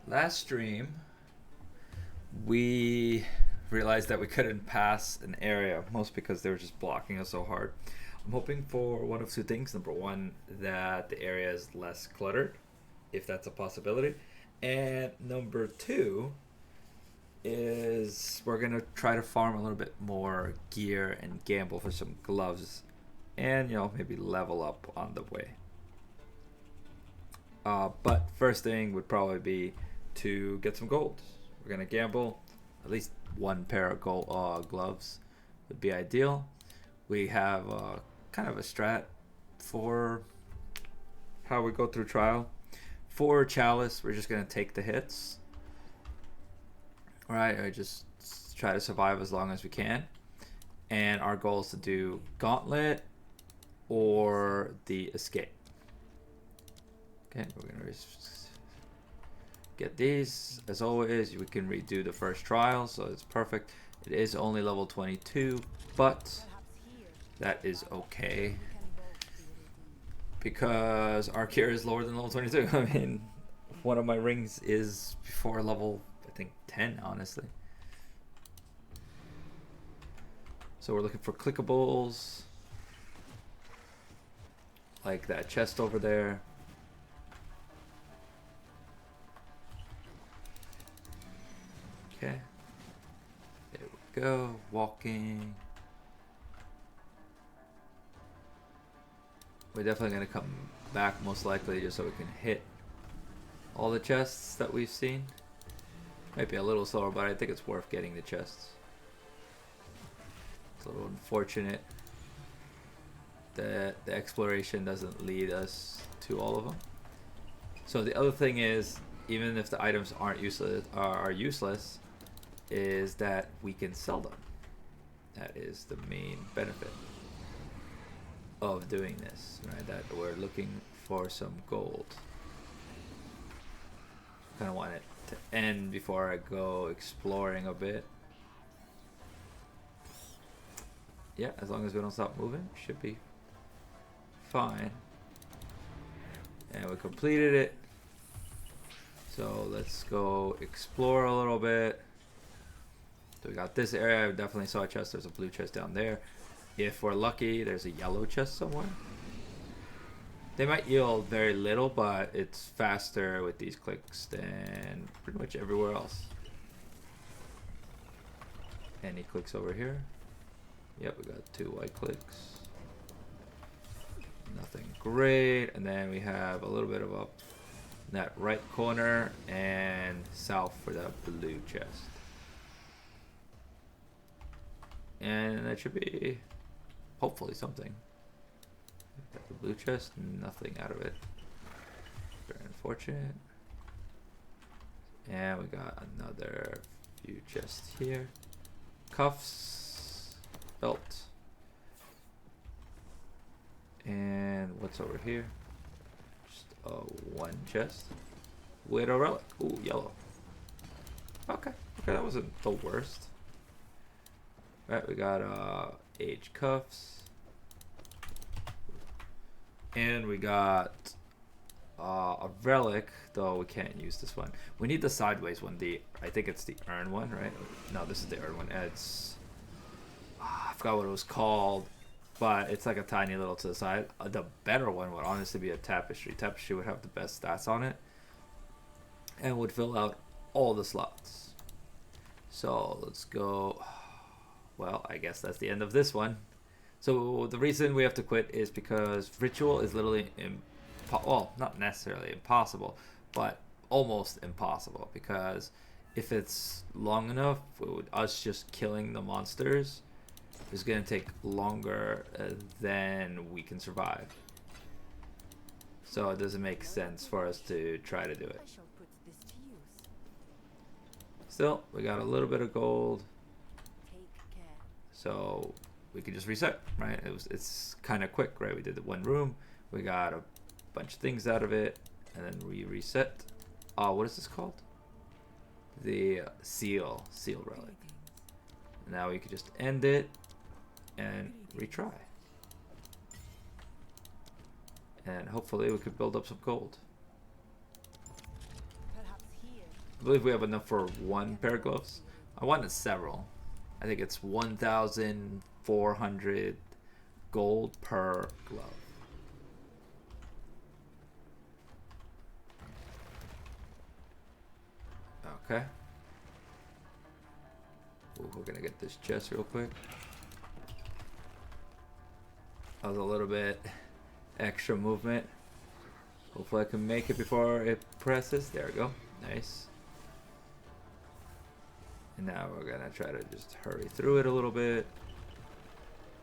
Last stream, we realized that we couldn't pass an area, most because they were just blocking us so hard. I'm hoping for one of two things. Number one, that the area is less cluttered, if that's a possibility. And number two is we're going to try to farm a little bit more gear and gamble for some gloves and, maybe level up on the way. But first thing would probably be to get some gold. We're gonna gamble. At least one pair of gold gloves would be ideal. We have kind of a strat for how we go through trial. For Chalice, we're just gonna take the hits. Alright, I just try to survive as long as we can. And our goal is to do Gauntlet or the Escape. Okay, we're gonna get these. As always, we can redo the first trial, so it's perfect. It is only level 22, but that is okay because our cure is lower than level 22. I mean, one of my rings is before level, I think, 10, honestly. So we're looking for clickables, like that chest over there. Okay, there we go, walking. We're definitely going to come back most likely just so we can hit all the chests that we've seen. Might be a little slower, but I think it's worth getting the chests. It's a little unfortunate that the exploration doesn't lead us to all of them. So the other thing is, even if the items are useless, is that we can sell them. That is the main benefit of doing this, right? That we're looking for some gold. Kind of want it to end before I go exploring a bit. Yeah, as long as we don't stop moving, should be fine. And we completed it. So let's go explore a little bit. So we got this area. I definitely saw a chest. There's a blue chest down there. If we're lucky, there's a yellow chest somewhere. They might yield very little, but it's faster with these clicks than pretty much everywhere else. Any clicks over here? Yep, we got 2 white clicks. Nothing great. And then we have a little bit of up in that right corner and south for that blue chest. And that should be hopefully something. Got the blue chest, nothing out of it. Very unfortunate. And we got another few chests here. Cuffs, belt. And what's over here? Just one chest with a relic. Ooh, yellow. Okay, that wasn't the worst. Right, we got age cuffs, and we got a relic, though we can't use this one. We need the sideways one. I think it's the urn one, right? No, this is the urn one. It's I forgot what it was called, but it's like a tiny little to the side. The better one would honestly be a tapestry. Tapestry would have the best stats on it, and would fill out all the slots. So let's go. Well, I guess that's the end of this one. So the reason we have to quit is because ritual is literally well, not necessarily impossible, but almost impossible, because if it's long enough, us just killing the monsters is going to take longer than we can survive. So it doesn't make sense for us to try to do it. Still, we got a little bit of gold. So we could just reset, right? It's kind of quick, right? We did the one room, we got a bunch of things out of it, and then we reset. What is this called? The seal relic. Now we could just end it and retry, and hopefully we could build up some gold. believe we have enough for one pair of gloves. I wanted several. I think it's 1,400 gold per glove. Okay. Ooh, we're gonna get this chest real quick. That was a little bit extra movement. Hopefully I can make it before it presses. There we go. Nice. And now we're gonna try to just hurry through it a little bit.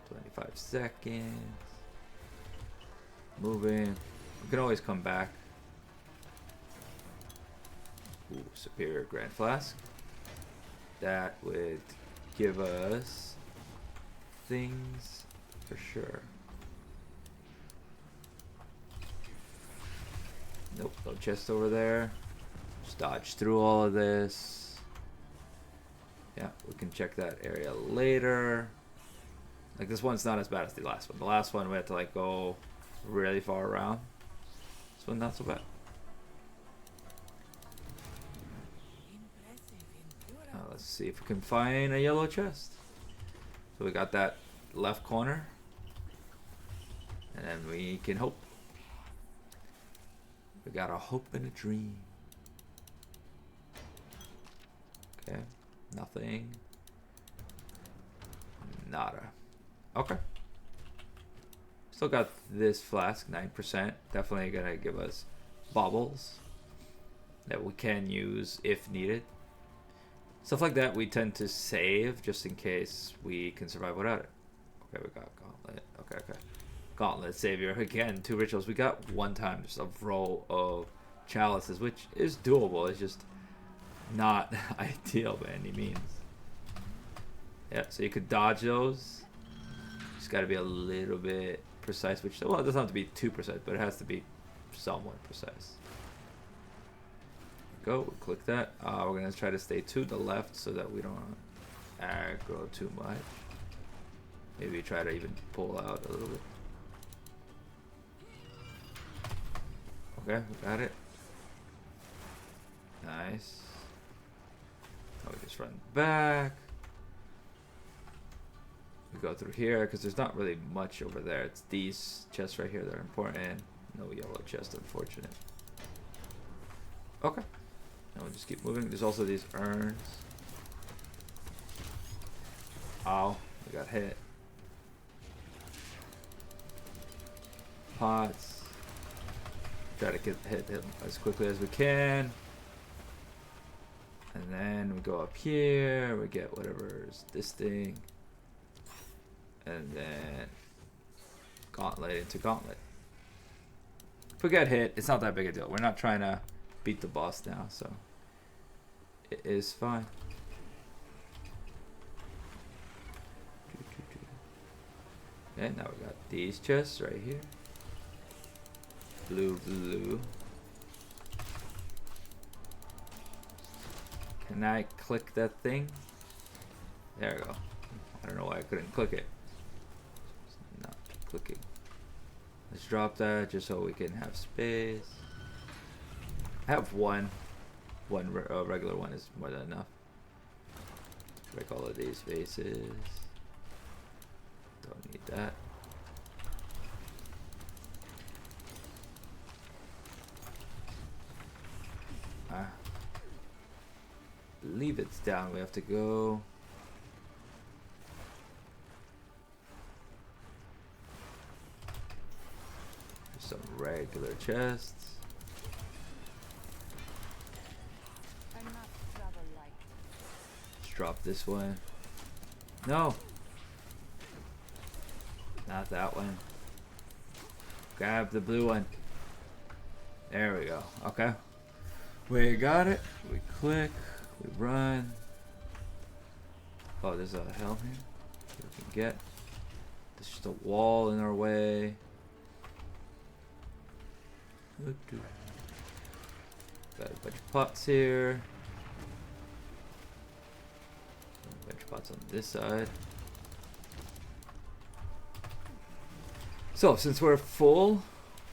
25 seconds. Moving. We can always come back. Ooh, superior Grand Flask. That would give us things for sure. Nope, no chest over there. Just dodge through all of this. Yeah, we can check that area later. Like, this one's not as bad as the last one. The last one we had to like go really far around. This one not so bad. Let's see if we can find a yellow chest. So we got that left corner. And then we can hope. We got a hope and a dream. Okay, nothing. Nada. Okay. Still got this flask, 9%. Definitely gonna give us baubles that we can use if needed. Stuff like that we tend to save just in case we can survive without it. Okay, we got Gauntlet. Okay. Gauntlet, Savior. Again, 2 rituals. We got one time just a row of chalices, which is doable. It's just not ideal by any means. Yeah, so you could dodge those. Just got to be a little bit precise, which, well, it doesn't have to be too precise, but it has to be somewhat precise. Go, we'll click that. We're gonna try to stay to the left so that we don't aggro too much. Maybe try to even pull out a little bit. Okay, we got it. Nice. Now we just run back. We go through here because there's not really much over there. It's these chests right here that are important. No yellow chest, unfortunate. Okay. Now we'll just keep moving. There's also these urns. Ow, we got hit. Pots. Try to hit him as quickly as we can. And then we go up here. We get whatever is this thing. And then gauntlet into gauntlet. If we get hit, it's not that big a deal. We're not trying to beat the boss now, so it is fine. And now we got these chests right here. Blue. Can I click that thing? There we go. I don't know why I couldn't click it. It's not clicking. Let's drop that just so we can have space. I have one regular one is more than enough. Break all of these faces. Don't need that. Leave it down. We have to go. Some regular chests. Let's drop this one. No. Not that one. Grab the blue one. There we go. Okay. We got it. We click. We run. Oh, there's a helm here. We can get. There's just a wall in our way. Got a bunch of pots here. A bunch of pots on this side. So since we're full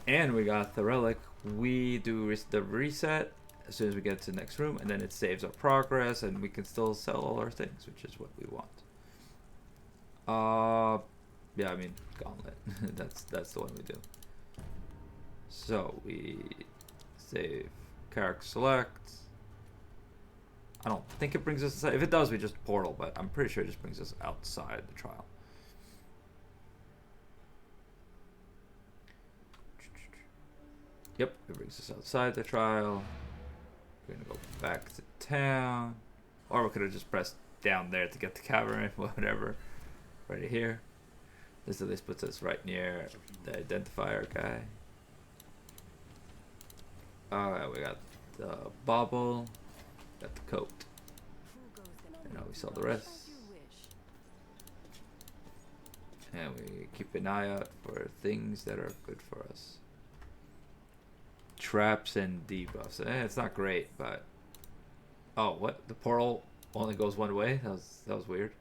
and we got the relic, we do the reset as soon as we get to the next room, and then it saves our progress, and we can still sell all our things, which is what we want. Yeah, I mean gauntlet. that's the one we do. So we save, character select. I don't think it brings us inside. If it does, we just portal, but I'm pretty sure it just brings us outside the trial. Yep, it brings us outside the trial. We're gonna go back to town. Or we could have just pressed down there to get the cavern, whatever. Right here. This at least puts us right near the identifier guy. Alright, we got the bauble, got the coat. And now we sell the rest. And we keep an eye out for things that are good for us. Traps and debuffs. It's not great, but oh, what? The portal only goes one way? That was weird.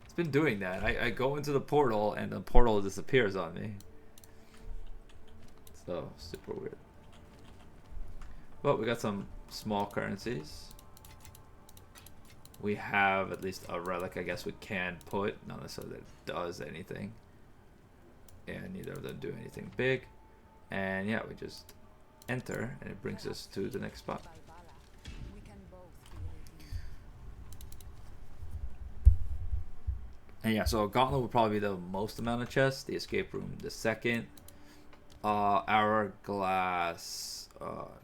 It's been doing that. I go into the portal and the portal disappears on me. So super weird. But we got some small currencies. We have at least a relic, I guess we can put, not necessarily that it does anything. And neither of them do anything big. And yeah, we just enter and it brings us to the next spot. And yeah, so gauntlet would probably be the most amount of chests, the escape room the second. Hourglass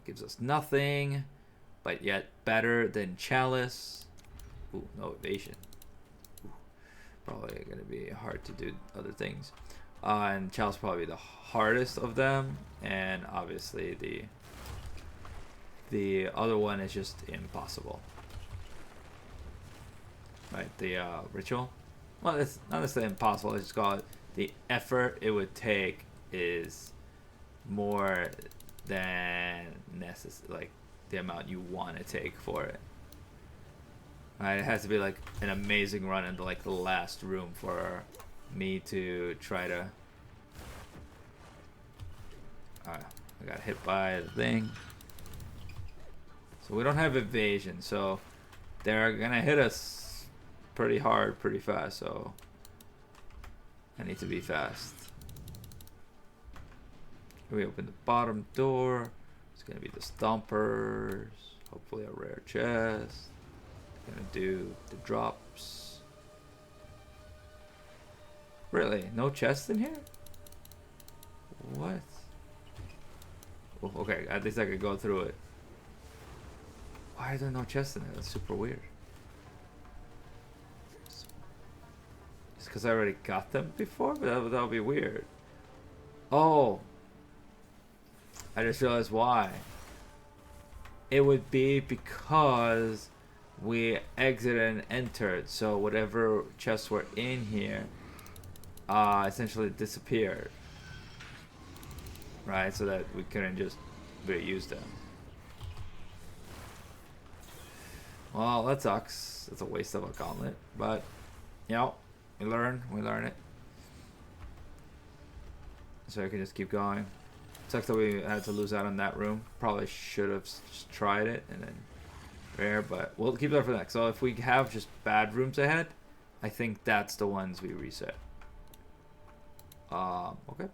gives us nothing, but yet better than chalice. Ooh, no evasion. Ooh, probably gonna be hard to do other things. And chalice probably the hardest of them, and obviously the other one is just impossible. Right, the ritual. Well, it's not necessarily impossible. It's just called the effort it would take is more than necessary, like the amount you want to take for it. Right, it has to be like an amazing run into like the last room for me to try to. I got hit by the thing. So we don't have evasion, so they're gonna hit us pretty hard, pretty fast. So I need to be fast. We open the bottom door. It's gonna be the stompers. Hopefully a rare chest. Gonna do the drops. Really? No chest in here? What? Oh, okay, at least I could go through it. Why are there no chests in there? That's super weird. It's because I already got them before? But that would be weird. Oh. I just realized why. It would be because we exited and entered, so whatever chests were in here essentially disappeared, right? So that we couldn't just reuse them. Well, that sucks. It's a waste of a gauntlet, but you know, we learn it. So I can just keep going. Sucks that we had to lose out on that room. Probably should have just tried it and then rare, but we'll keep that for next. So if we have just bad rooms ahead, I think that's the ones we reset. Okay.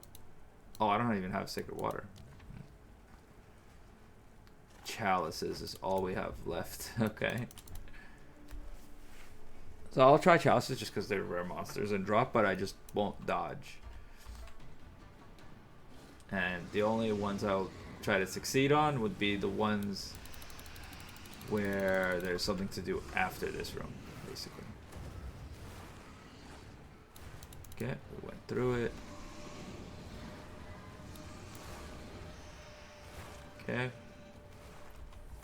Oh, I don't even have sacred water. Chalices is all we have left. Okay. So I'll try chalices just because they're rare monsters and drop, but I just won't dodge. And the only ones I'll try to succeed on would be the ones where there's something to do after this room, basically. Okay, we went through it. Okay.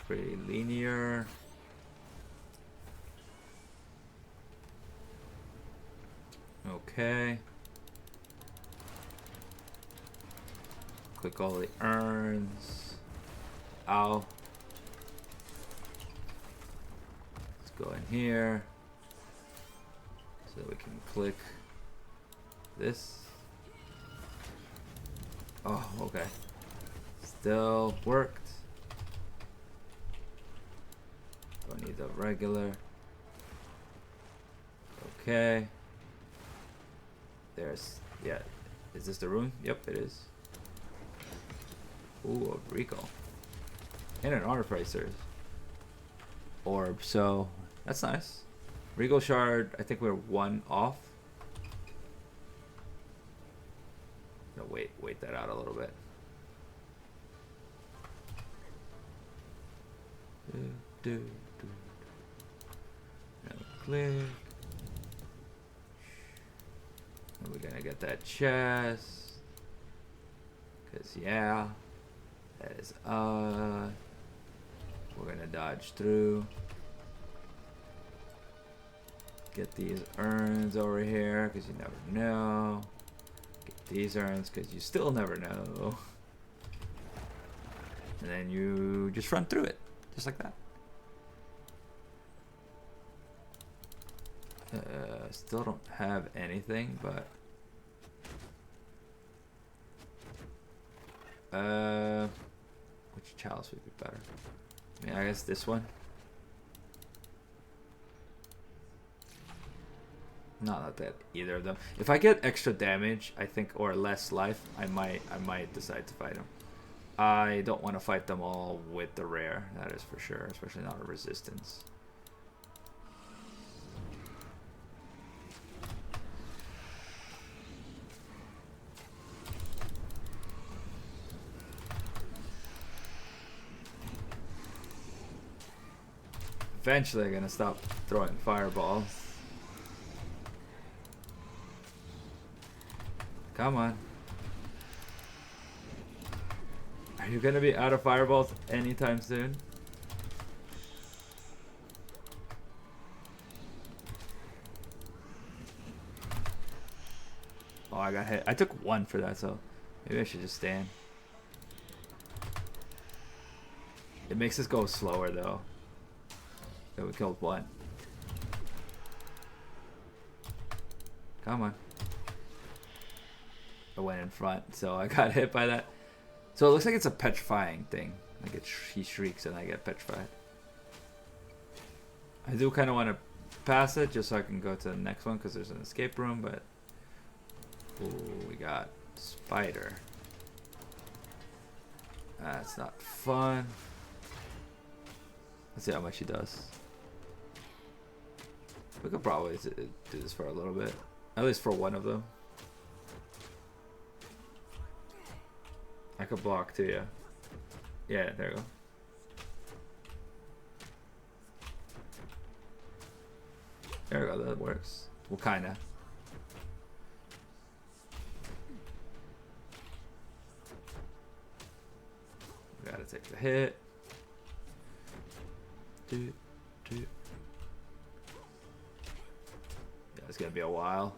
Pretty linear. Okay. Click all the urns. Ow. Let's go in here. So we can click this. Oh, okay. Still worked. needs a regular. Okay. There's, yeah. Is this the room? Yep, it is. Ooh, a recall. And an artificer's orb, so that's nice. Regal shard, I think we're 1 off. No, wait that out a little bit. Now click. And we're gonna get that chest. Cause yeah, that is we're gonna dodge through. Get these urns over here, cause you never know. Get these urns, cause you still never know. And then you just run through it, just like that. Still don't have anything, but which chalice would be better? I mean, I guess this one. Not that either of them. If I get extra damage, I think, or less life, I might decide to fight them. I don't want to fight them all with the rare, that is for sure, especially not a resistance. Eventually, I'm gonna stop throwing fireballs. Come on. Are you gonna be out of fireballs anytime soon? Oh, I got hit. I took 1 for that, so maybe I should just stand. It makes us go slower though. So we killed 1. Come on. I went in front, so I got hit by that. So it looks like it's a petrifying thing. Like he shrieks and I get petrified. I do kind of want to pass it just so I can go to the next one because there's an escape room, but ooh, we got spider. That's not fun. Let's see how much he does. We could probably do this for a little bit, at least for one of them. I could block too, yeah. Yeah, there you go. There we go, that works. Well, kinda. We gotta take the hit. Yeah, it's gonna be a while.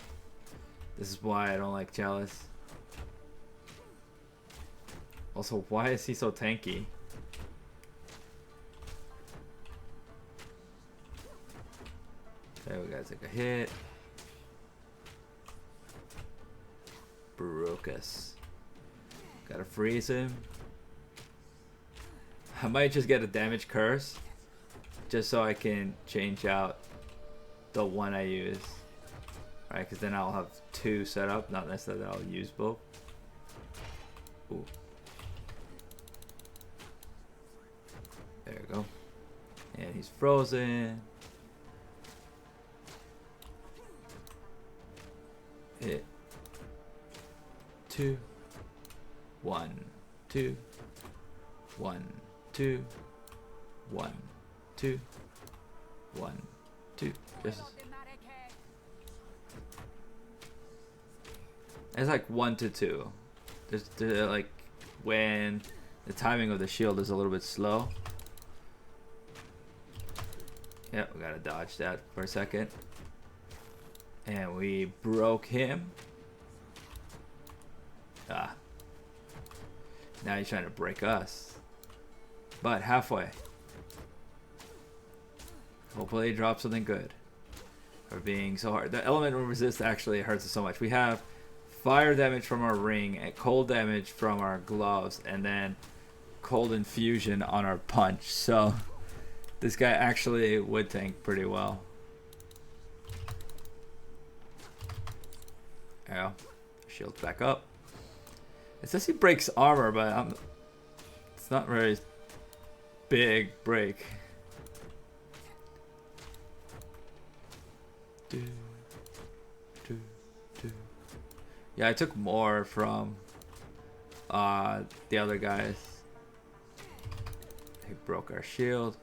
This is why I don't like Chalice. Also, why is he so tanky? Okay, we gotta take a hit. Barokus. Gotta freeze him. I might just get a damage curse. Just so I can change out the one I use. Right, because then I'll have 2 set up, not necessarily that I'll use both. Ooh. There we go. And he's frozen. Hit. 2. 1, 2. 1, 2. 1, 2. 1, 2. Just. It's like 1 to 2. There's like when the timing of the shield is a little bit slow. Yep, we gotta dodge that for a second. And we broke him. Ah. Now he's trying to break us. But halfway. Hopefully he drops something good. For being so hard. The elemental resist actually hurts us so much. We have fire damage from our ring and cold damage from our gloves, and then cold infusion on our punch. So This guy actually would tank pretty well. Yeah, shield's back up. It says he breaks armor, but it's not very big break. Yeah, I took more from the other guys. He broke our shield.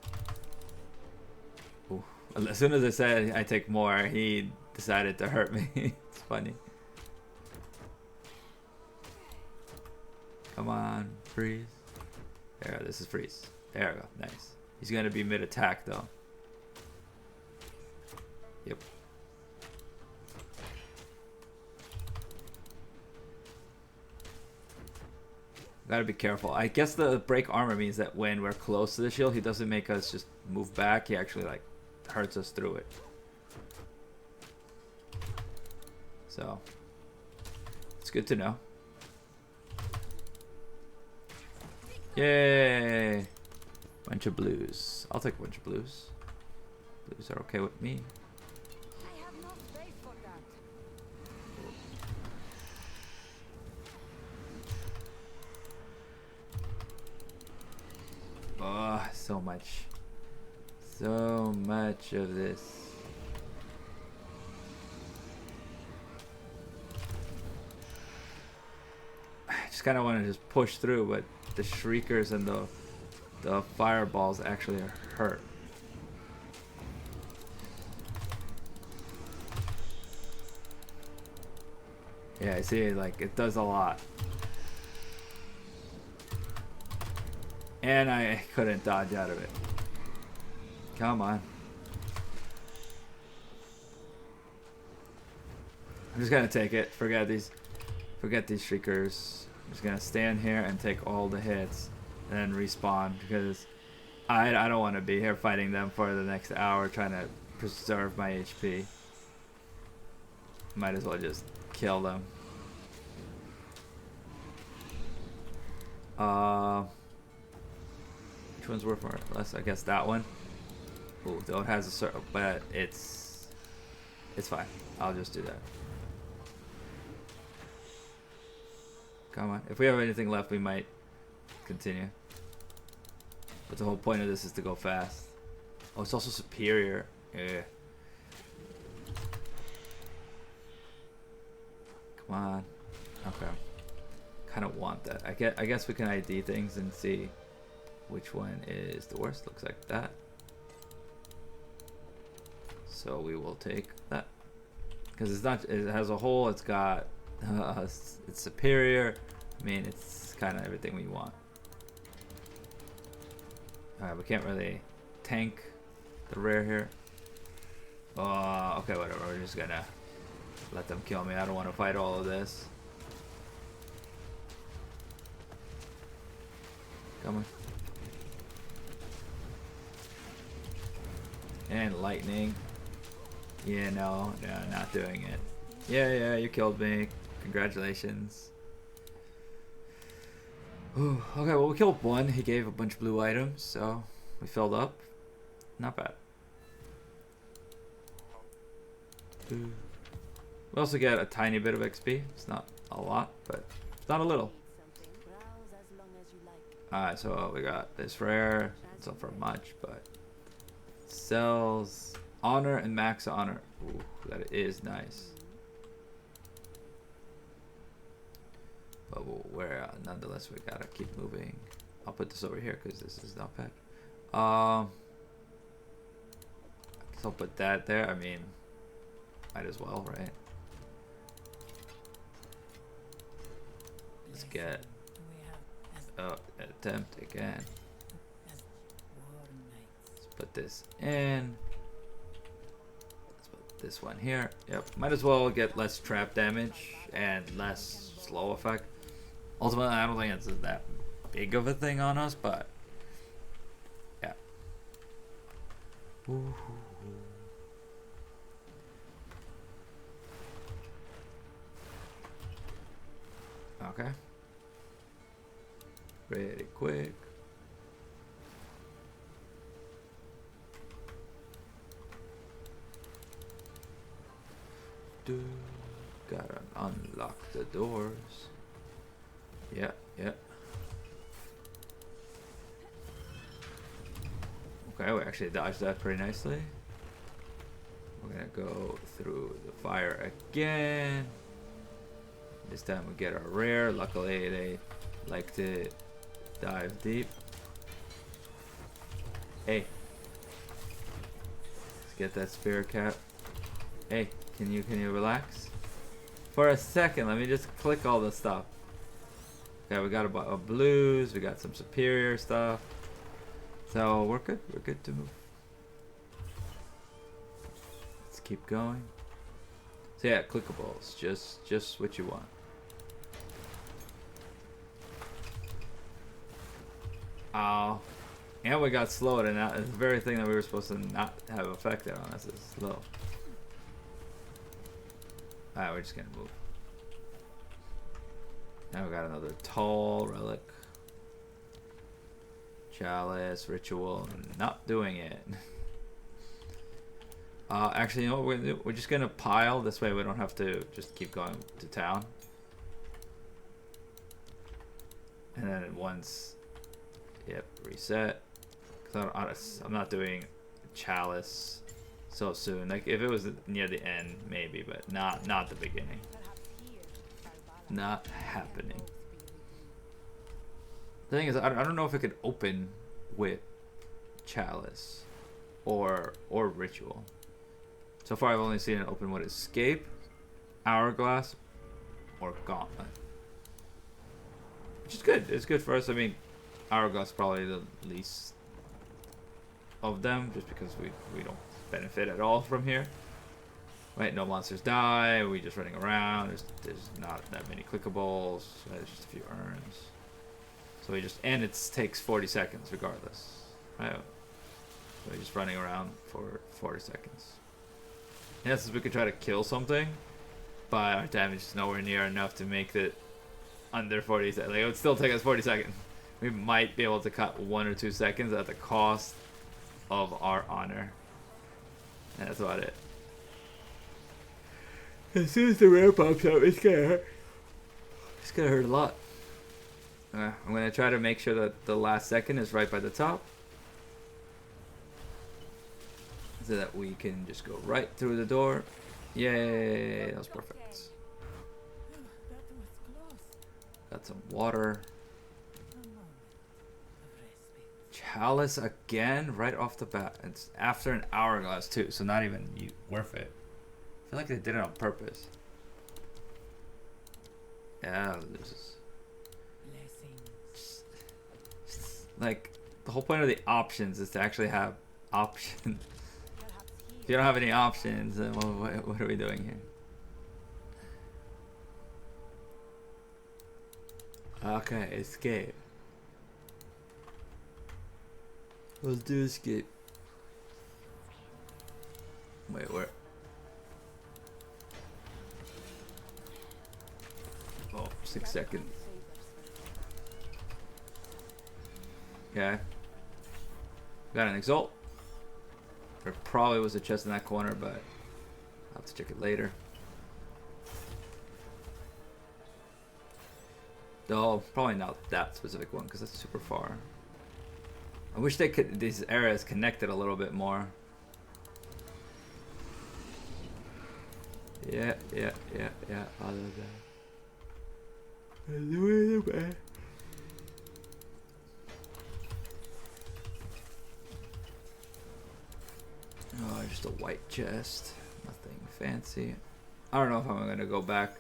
Ooh. As soon as I said I take more, he decided to hurt me. It's funny. Come on, freeze. There, this is freeze. There we go, nice. He's gonna be mid-attack though. Yep. Gotta be careful. I guess the break armor means that when we're close to the shield, he doesn't make us just move back. He actually like hurts us through it. So it's good to know. Yay! Bunch of blues. I'll take a bunch of blues. Blues are okay with me. I have no space for that. Oh, so much. So much of this. I just kind of want to just push through, but the shriekers and the fireballs actually hurt. Yeah, I see, like, it does a lot. And I couldn't dodge out of it. Come on. I'm just gonna take it. Forget these shriekers. I'm just gonna stand here and take all the hits and then respawn because I don't want to be here fighting them for the next hour trying to preserve my HP. Might as well just kill them. Which one's worth more? Less, I guess that one. Ooh, though it has a certain, but it's fine. I'll just do that. Come on. If we have anything left, we might continue. But the whole point of this is to go fast. Oh, it's also superior. Yeah. Come on. Okay. Kind of want that. I guess we can ID things and see which one is the worst. Looks like that. So we will take that because it's not. It has a hole. It's got. It's superior. I mean, it's kind of everything we want. Alright, we can't really tank the rare here. Okay, whatever. We're just gonna let them kill me. I don't want to fight all of this. Come on. And lightning. Yeah, no, not doing it. Yeah, you killed me. Congratulations. Ooh, okay, well, we killed one. He gave a bunch of blue items, so we filled up. Not bad. We also get a tiny bit of XP. It's not a lot, but it's not a little. Alright, so we got this rare. It's not for much, but sells honor and max honor. Ooh, that is nice. But where nonetheless we gotta keep moving. I'll put this over here because this is not bad. I guess I'll put that there. I mean, might as well, right? Let's get attempt again. Let's put this in. Let's put this one here. Yep, might as well get less trap damage and less slow effect. Ultimately, I don't think it's that big of a thing on us, but yeah. Okay. Pretty quick. do. Gotta unlock the doors. Yeah, yeah. Okay, we actually dodged that pretty nicely. We're gonna go through the fire again. This time we get our rare. Luckily they like to dive deep. Hey. Let's get that spirit cap. Hey, can you relax? For a second, let me just click all the stuff. Okay, we got a blues, we got some superior stuff. So we're good to move. Let's keep going. So yeah, clickables, just what you want. Oh, and we got slowed, and that is the very thing that we were supposed to not have affected on us is slow. Alright, we're just gonna move. Now we got another tall relic. Chalice, ritual, not doing it. Actually, you know what we're gonna do? We're just gonna pile, this way we don't have to just keep going to town. And then once, yep, reset. Cause I'm not doing chalice so soon. Like if it was near the end, maybe, but not the beginning. Not happening. The thing is, I don't know if it could open with chalice or ritual. So far, I've only seen it open with escape, hourglass, or gauntlet, which is good. It's good for us. I mean, hourglass is probably the least of them, just because we don't benefit at all from here. Right, no monsters die. We just running around. There's not that many clickables. There's just a few urns. So we just, and it takes 40 seconds regardless. Right? So we're just running around for 40 seconds. Yes, we could try to kill something, but our damage is nowhere near enough to make it under 40 seconds. Like, it would still take us 40 seconds. We might be able to cut 1 or 2 seconds at the cost of our honor. And that's about it. As soon as the rare pops up, it's gonna hurt. It's gonna hurt a lot. I'm gonna try to make sure that the last second is right by the top, so that we can just go right through the door. Yay, that was perfect. Got some water. Chalice again, right off the bat. It's after an hourglass too, so not even worth it. I feel like they did it on purpose. Yeah, this is like the whole point of the options is to actually have options. If you don't have any options, then what are we doing here? Okay, escape. Let's do escape. Wait, where? Oh, 6 seconds. Okay. Got an exalt. There probably was a chest in that corner, but I'll have to check it later. Though probably not that specific one because that's super far. I wish they could, these areas connected a little bit more. Yeah. I love that. Oh, just a white chest. Nothing fancy. I don't know if I'm gonna go back.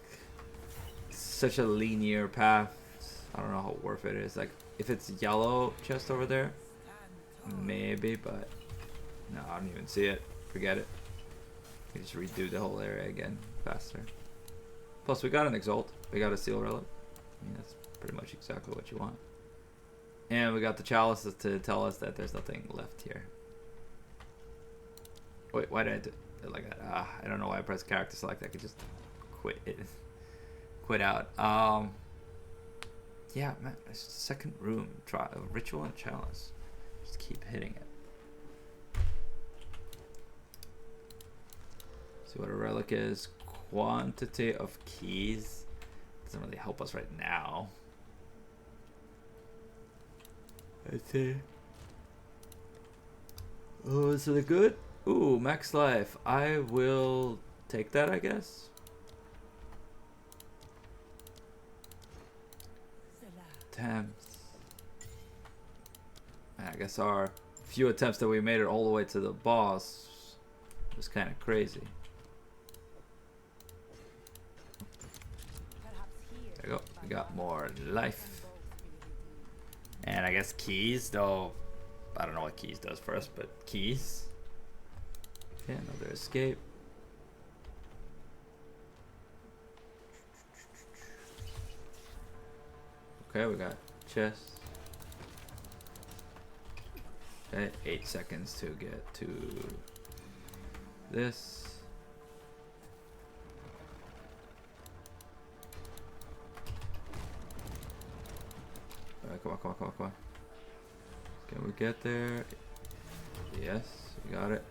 It's such a linear path. I don't know how worth it is. Like, if it's yellow chest over there, maybe, but no, I don't even see it. Forget it. You just redo the whole area again faster. Plus, we got an exalt. We got a seal relic. I mean, that's pretty much exactly what you want. And we got the chalices to tell us that there's nothing left here. Wait, why did I do it like that? I don't know why I pressed character select. I could just quit it. Quit out. Yeah, man. Second room. Try ritual and chalice. Just keep hitting it. See what a relic is. quantity of keys doesn't really help us right now. Let's see. Oh, is it good? Ooh, max life. I will take that, I guess. Attempts. I guess our few attempts that we made it all the way to the boss was kind of crazy. There you go. We got more life. And I guess keys, though. I don't know what keys does for us, but keys. Okay, another escape. Okay, we got chest. Okay, 8 seconds to get to this. Alright, come on, come on, come on, come on. Can we get there? Yes, we got it.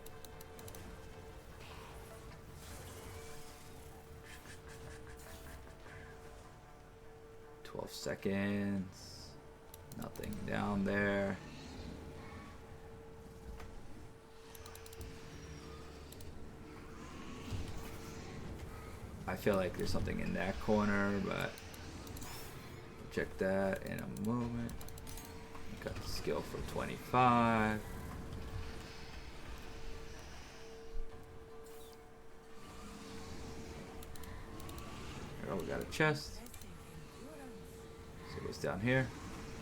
Seconds. Nothing down there. I feel like there's something in that corner, but we'll check that in a moment. Got the skill for 25. Oh, we got a chest. So it goes down here.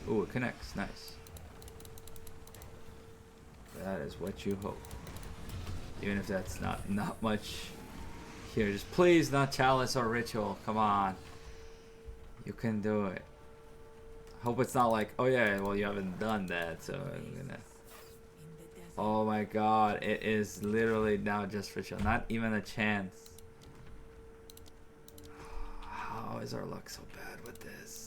Ooh, it connects. Nice. That is what you hope. Even if that's not much here. Just please not chalice or ritual. Come on. You can do it. Hope it's not like, oh yeah, well you haven't done that, so I'm gonna... Oh my god, it is literally now just ritual. Not even a chance. How is our luck so bad with this?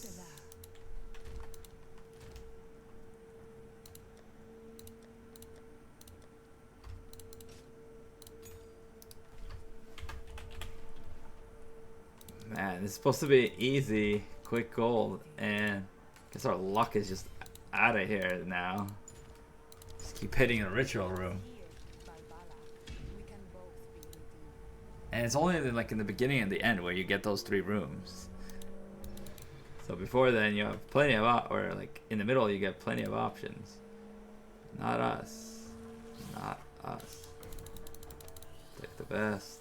Man, it's supposed to be easy, quick gold, and I guess our luck is just out of here now. Just keep hitting the ritual room. And it's only like in the beginning and the end where you get those 3 rooms. So before then you have plenty of or like in the middle you get plenty of options. Not us. Not us. Take the best.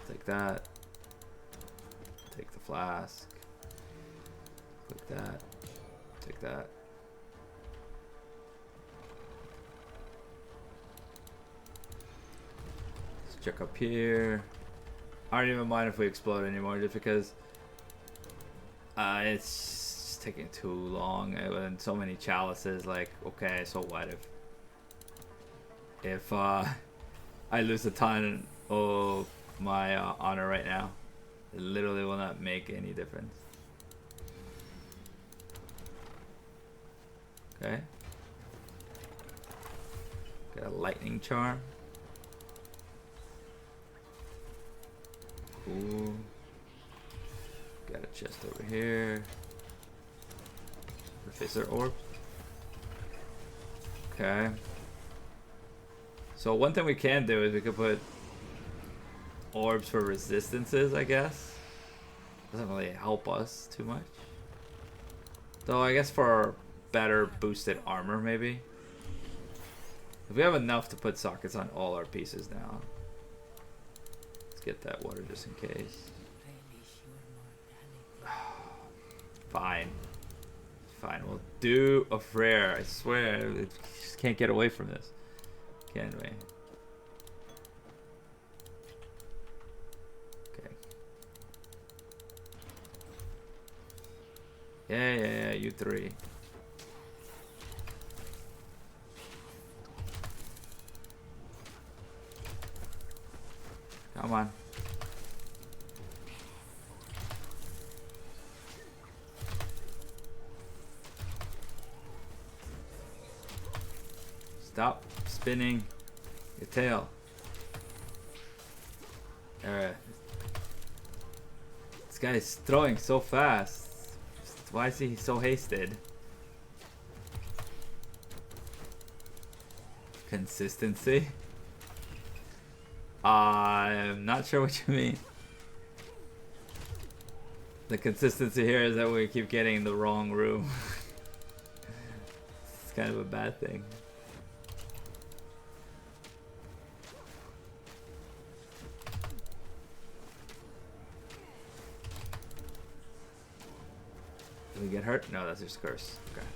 Take that. Take the flask. Click that. Take that. Let's check up here. I don't even mind if we explode anymore, just because it's just taking too long and so many chalices. Like, okay, so what if I lose a ton of my honor right now? It literally will not make any difference. Okay. Got a lightning charm. Cool. Got a chest over here. Professor orb. Okay. So one thing we can do is we could put orbs for resistances, I guess. Doesn't really help us too much. Though I guess for better boosted armor, maybe. If we have enough to put sockets on all our pieces now. Let's get that water just in case. Fine. Fine, we'll do a rare. I swear, we just can't get away from this. Can we? Okay. Yeah, you 3. Come on. Stop spinning your tail. Alright. guy's throwing so fast. Why is he so hasted? Consistency? I'm not sure what you mean. The consistency here is that we keep getting in the wrong room. It's kind of a bad thing. Did we get hurt? No, that's just curse. Okay.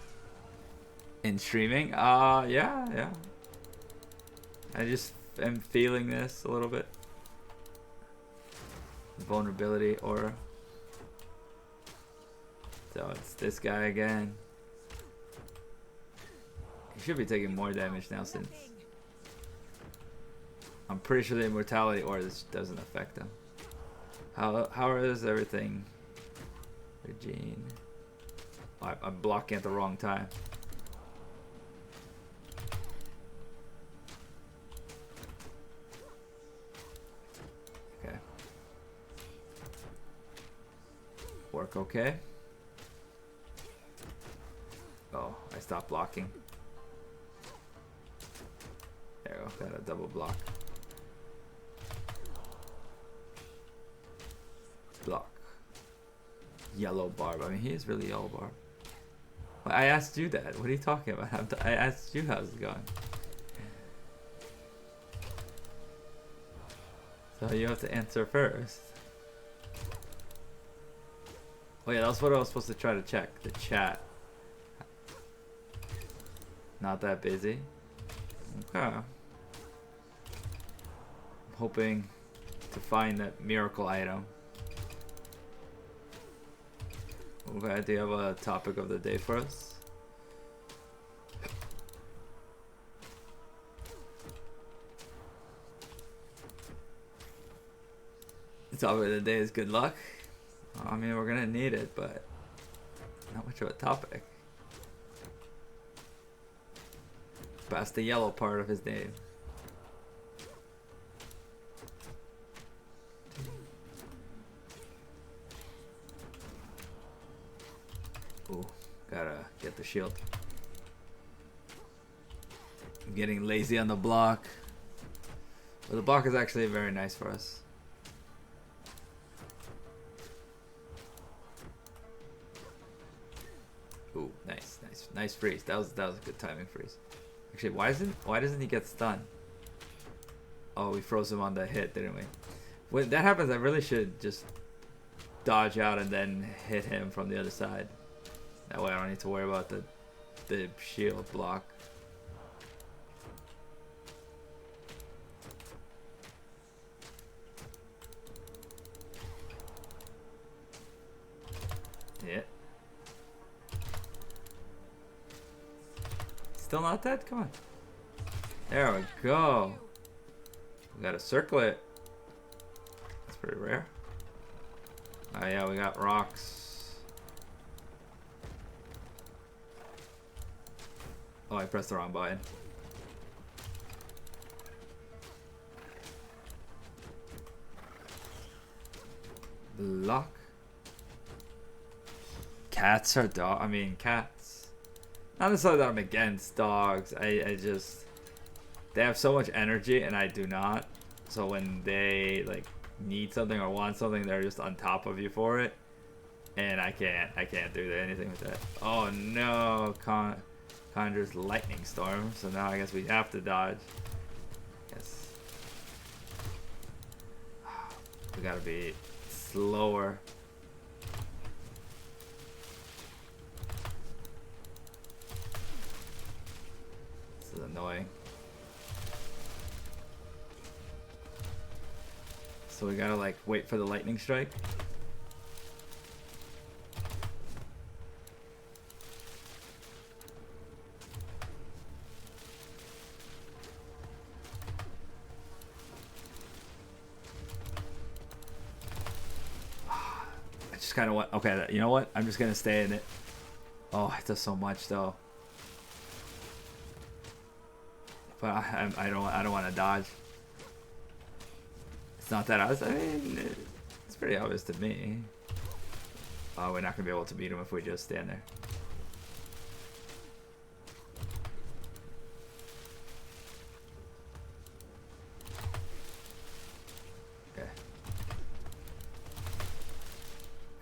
In streaming? Yeah. I just am feeling this a little bit. Vulnerability aura. So it's this guy again. He should be taking more damage now since I'm pretty sure the immortality aura doesn't affect him. How is everything? Regine. Oh, I'm blocking at the wrong time. Okay. Work okay? Oh, I stopped blocking. There we go, got a double block. Block. Yellow barb. I mean, he is really yellow barb. Well, I asked you that. What are you talking about? I asked you how's it going. So you have to answer first. Oh yeah, that's what I was supposed to try to check. The chat. Not that busy. Okay. I'm hoping to find that miracle item. Okay, do you have a topic of the day for us? The topic of the day is good luck. I mean, we're gonna need it, but not much of a topic. Past the yellow part of his name. Ooh, gotta get the shield. I'm getting lazy on the block. But the block is actually very nice for us. Ooh, nice freeze. That was a good timing freeze. Actually, why doesn't he get stunned? Oh, we froze him on the hit, didn't we? When that happens, I really should just dodge out and then hit him from the other side. That way I don't need to worry about the shield block. Yeah. Still not dead? Come on. There we go. We got a circlet. That's pretty rare. Oh yeah, we got rocks. Oh, I pressed the wrong button. Block. Cats are dog. I mean, cats. Not necessarily that I'm against dogs. I just, they have so much energy and I do not. So when they like need something or want something, they're just on top of you for it. And I can't do anything with that. Oh no, Conjures lightning storm. So now I guess we have to dodge. Yes. We gotta be slower. This is annoying. So we gotta like wait for the lightning strike. I just kind of want. Okay, you know what? I'm just gonna stay in it. Oh, it does so much though. But I don't want to dodge. It's not that obvious. I mean, it's pretty obvious to me. Oh, we're not gonna be able to beat him if we just stand there.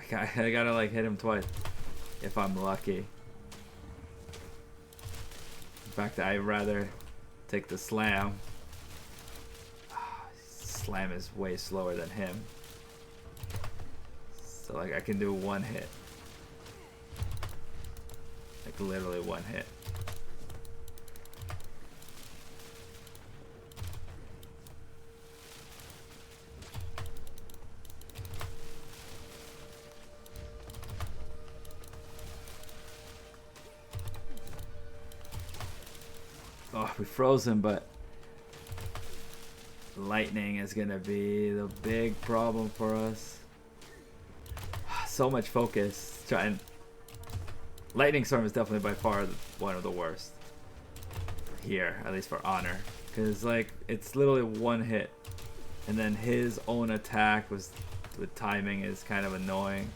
Okay. I gotta like hit him twice if I'm lucky. In fact, I'd rather take the slam. Slam is way slower than him. So like I can do one hit. Like literally one hit. Oh, we froze him, but lightning is gonna be the big problem for us. So much focus. Trying. Lightning storm is definitely by far one of the worst here, at least for honor, because like it's literally one hit, and then his own attack with timing is kind of annoying.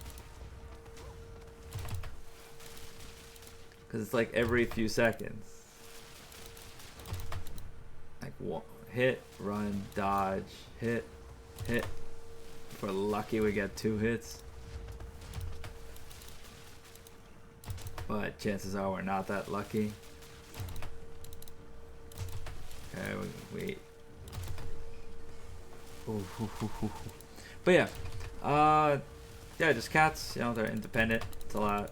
Because it's like every few seconds. Like one, hit, run, dodge, hit, hit. If we're lucky, we get 2 hits. But chances are we're not that lucky. Okay, we wait. But yeah. Yeah, just cats, you know, they're independent. It's a lot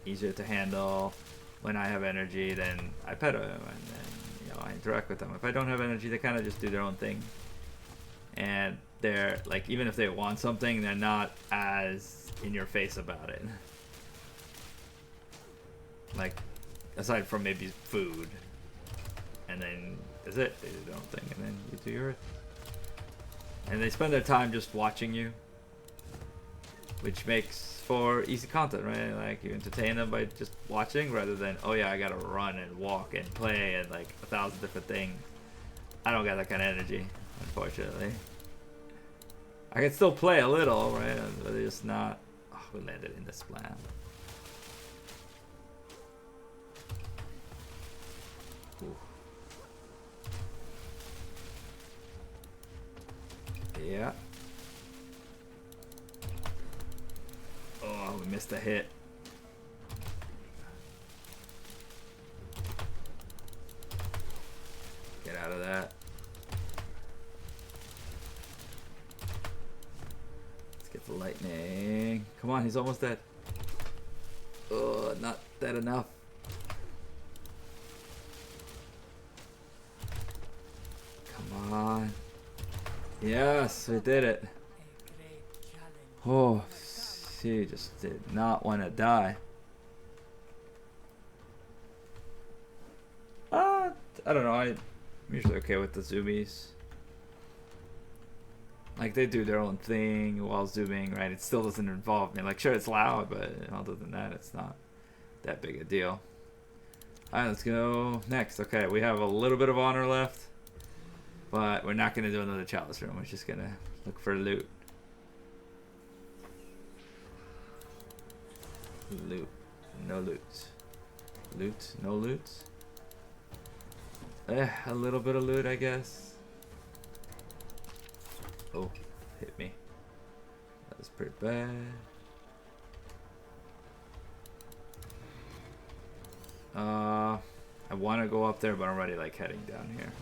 easier to handle. When I have energy, then I pet them, and then, you know, I interact with them. If I don't have energy, they kind of just do their own thing. And they're, like, even if they want something, they're not as in your face about it. Like, aside from maybe food. And then that's it. They do their own thing, and then you do yours. And they spend their time just watching you, which makes for easy content, right? Like, you entertain them by just watching rather than, oh yeah, I gotta run and walk and play and like 1,000 different things. I don't got that kind of energy, unfortunately. I can still play a little, right? But it's not. Oh, we landed in the splam. Ooh. Yeah. Oh, we missed a hit. Get out of that. Let's get the lightning. Come on, he's almost dead. Oh, not dead enough. Come on. Yes, we did it. Oh, she just did not want to die. I don't know. I'm usually okay with the zoomies. Like, they do their own thing while zooming, right? It still doesn't involve me. Like, sure, it's loud, but other than that, it's not that big a deal. Alright, let's go next. Okay, we have a little bit of honor left, but we're not going to do another chalice room. We're just going to look for loot. Loot. No loot. Loot. No loot. A little bit of loot, I guess. Oh, hit me. That was pretty bad. I want to go up there, but I'm already like heading down here.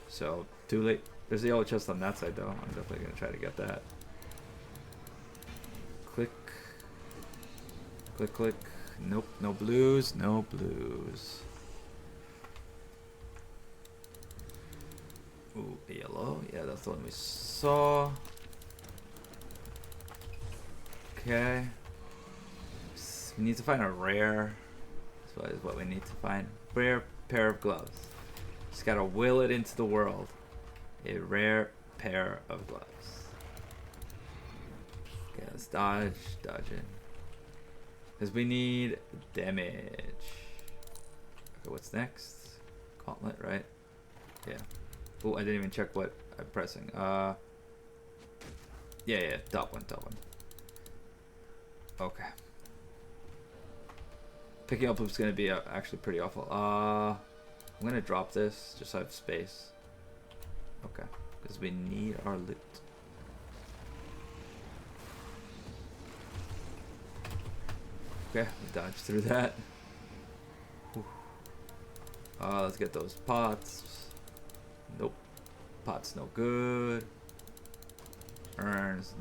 So, too late. There's the yellow chest on that side, though. I'm definitely going to try to get that. Click. Click, click. Nope, no blues, no blues. Ooh, a yellow. Yeah, that's the one we saw. Okay. We need to find a rare. That's what we need to find. Rare pair of gloves. Just gotta will it into the world. A rare pair of gloves. Okay, let's dodge. Dodge in. Because we need damage. Okay, what's next? Gauntlet, right? Yeah. Oh, I didn't even check what I'm pressing. Yeah, top one, top one. Okay. Picking up loop's gonna be actually pretty awful. I'm gonna drop this just so I have space. Okay, because we need our loot. Okay, we dodged through that. Let's get those pots. Nope. Pots no good. Urns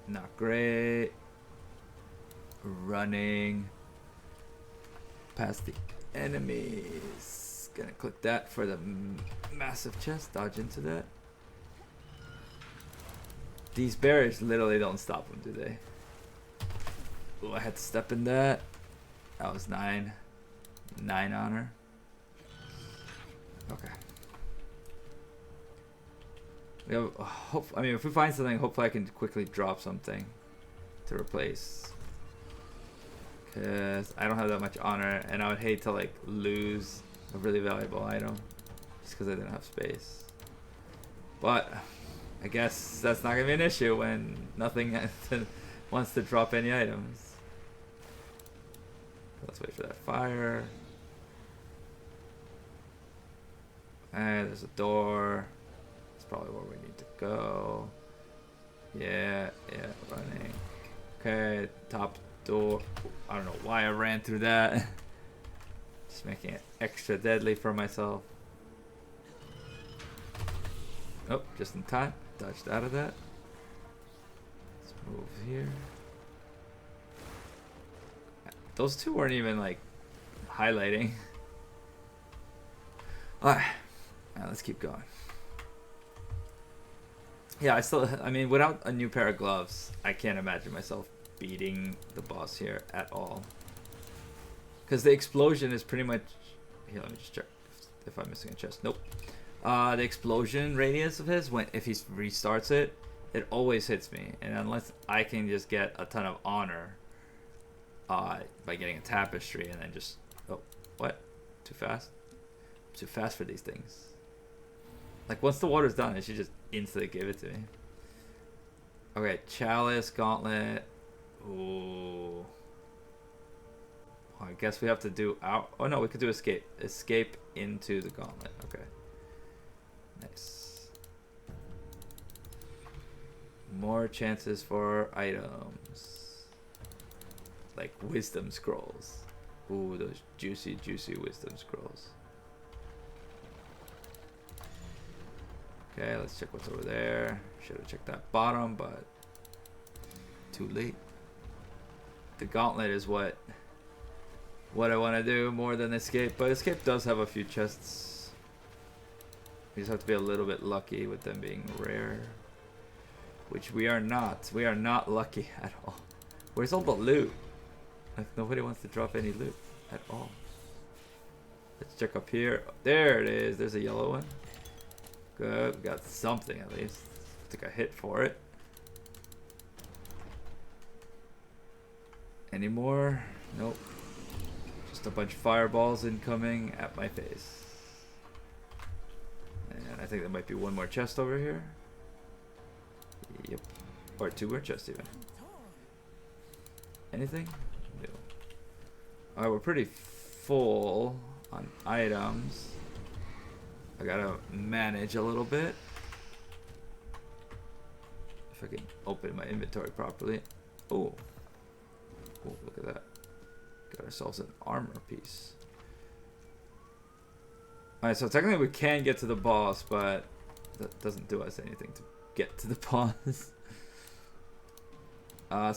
not great. Running past the enemies. Gonna click that for the massive chest. Dodge into that. These barriers literally don't stop them, do they? Oh, I had to step in that. That was 9. 9 honor. Okay. We have I mean, if we find something, hopefully I can quickly drop something to replace. Cause I don't have that much honor, and I would hate to like lose a really valuable item just because I didn't have space. But I guess that's not gonna be an issue when nothing wants to drop any items. Let's wait for that fire. And there's a door. That's probably where we need to go. Yeah, running. Okay, top door. I don't know why I ran through that. Just making it extra deadly for myself. Oh, just in time. Dodged out of that. Let's move here. Those two weren't even like highlighting. Alright. Now let's keep going. Yeah, I mean, without a new pair of gloves, I can't imagine myself beating the boss here at all. Because the explosion is pretty much... Here, let me just check if I'm missing a chest. Nope. The explosion radius of his, if he restarts it, it always hits me. And unless I can just get a ton of honor by getting a tapestry and then just... Oh, what? Too fast? I'm too fast for these things. Like, once the water's done, it should just instantly give it to me. Okay, chalice, gauntlet. Ooh. I guess we have to do our... Oh, no, we could do escape. Escape into the gauntlet. Okay. Nice. More chances for items. Like wisdom scrolls. Ooh, those juicy, juicy wisdom scrolls. Okay, let's check what's over there. Should have checked that bottom, but too late. The gauntlet is what I want to do more than escape, but escape does have a few chests. We just have to be a little bit lucky with them being rare, which we are not. We are not lucky at all. Where's all the loot? Like, nobody wants to drop any loot at all. Let's check up here. There it is. There's a yellow one. Good, we got something at least. Took a hit for it. Any more? Nope. Just a bunch of fireballs incoming at my face. And I think there might be one more chest over here. Yep. Or two more chests even. Anything? No. Alright, we're pretty full on items. I gotta manage a little bit. If I can open my inventory properly. Oh. Oh, look at that. Got ourselves an armor piece. Alright, so technically we can get to the boss, but that doesn't do us anything to get to the boss.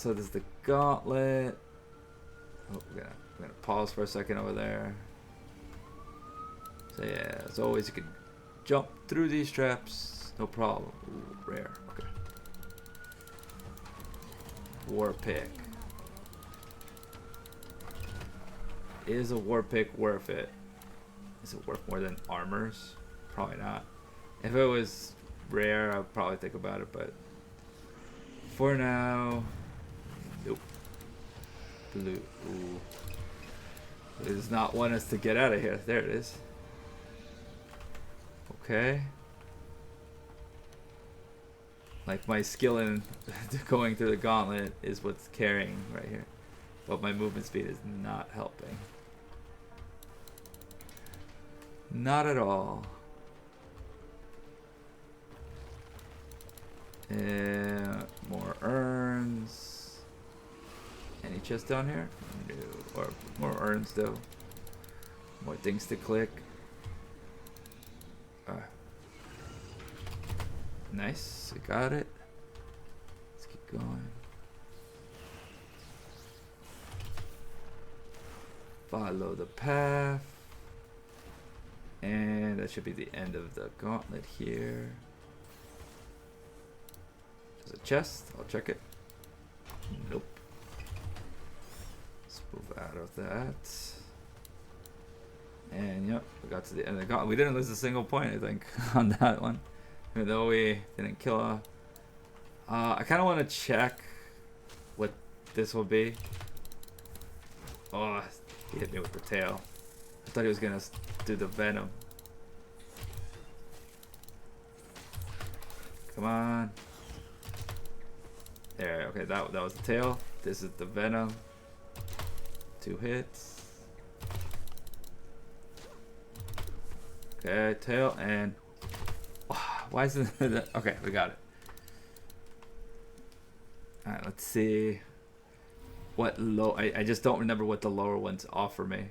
So there's the gauntlet. Oh, we're gonna pause for a second over there. So yeah, as always, you can jump through these traps, no problem. Ooh, rare. Okay. War pick. Is a war pick worth it? Is it worth more than armors? Probably not. If it was rare, I'd probably think about it, but for now, nope. Blue. Ooh. It does not want us to get out of here. There it is. Okay. Like my skill in going through the gauntlet is what's carrying right here. But my movement speed is not helping. Not at all. More urns. Any chest down here? No. Or more urns though. More things to click. Nice, we got it. Let's keep going. Follow the path. And that should be the end of the gauntlet here. There's a chest. I'll check it. Nope. Let's move out of that. And yep, we got to the end of the gauntlet. We didn't lose a single point, I think, on that one. Even though we didn't kill a... I kind of want to check what this will be. Oh, he hit me with the tail. I thought he was going to do the venom. Come on. There, okay, that was the tail. This is the venom. 2 hits. Okay, tail and... Why isn't it? Okay, we got it. Alright, let's see what low... I just don't remember what the lower ones offer me.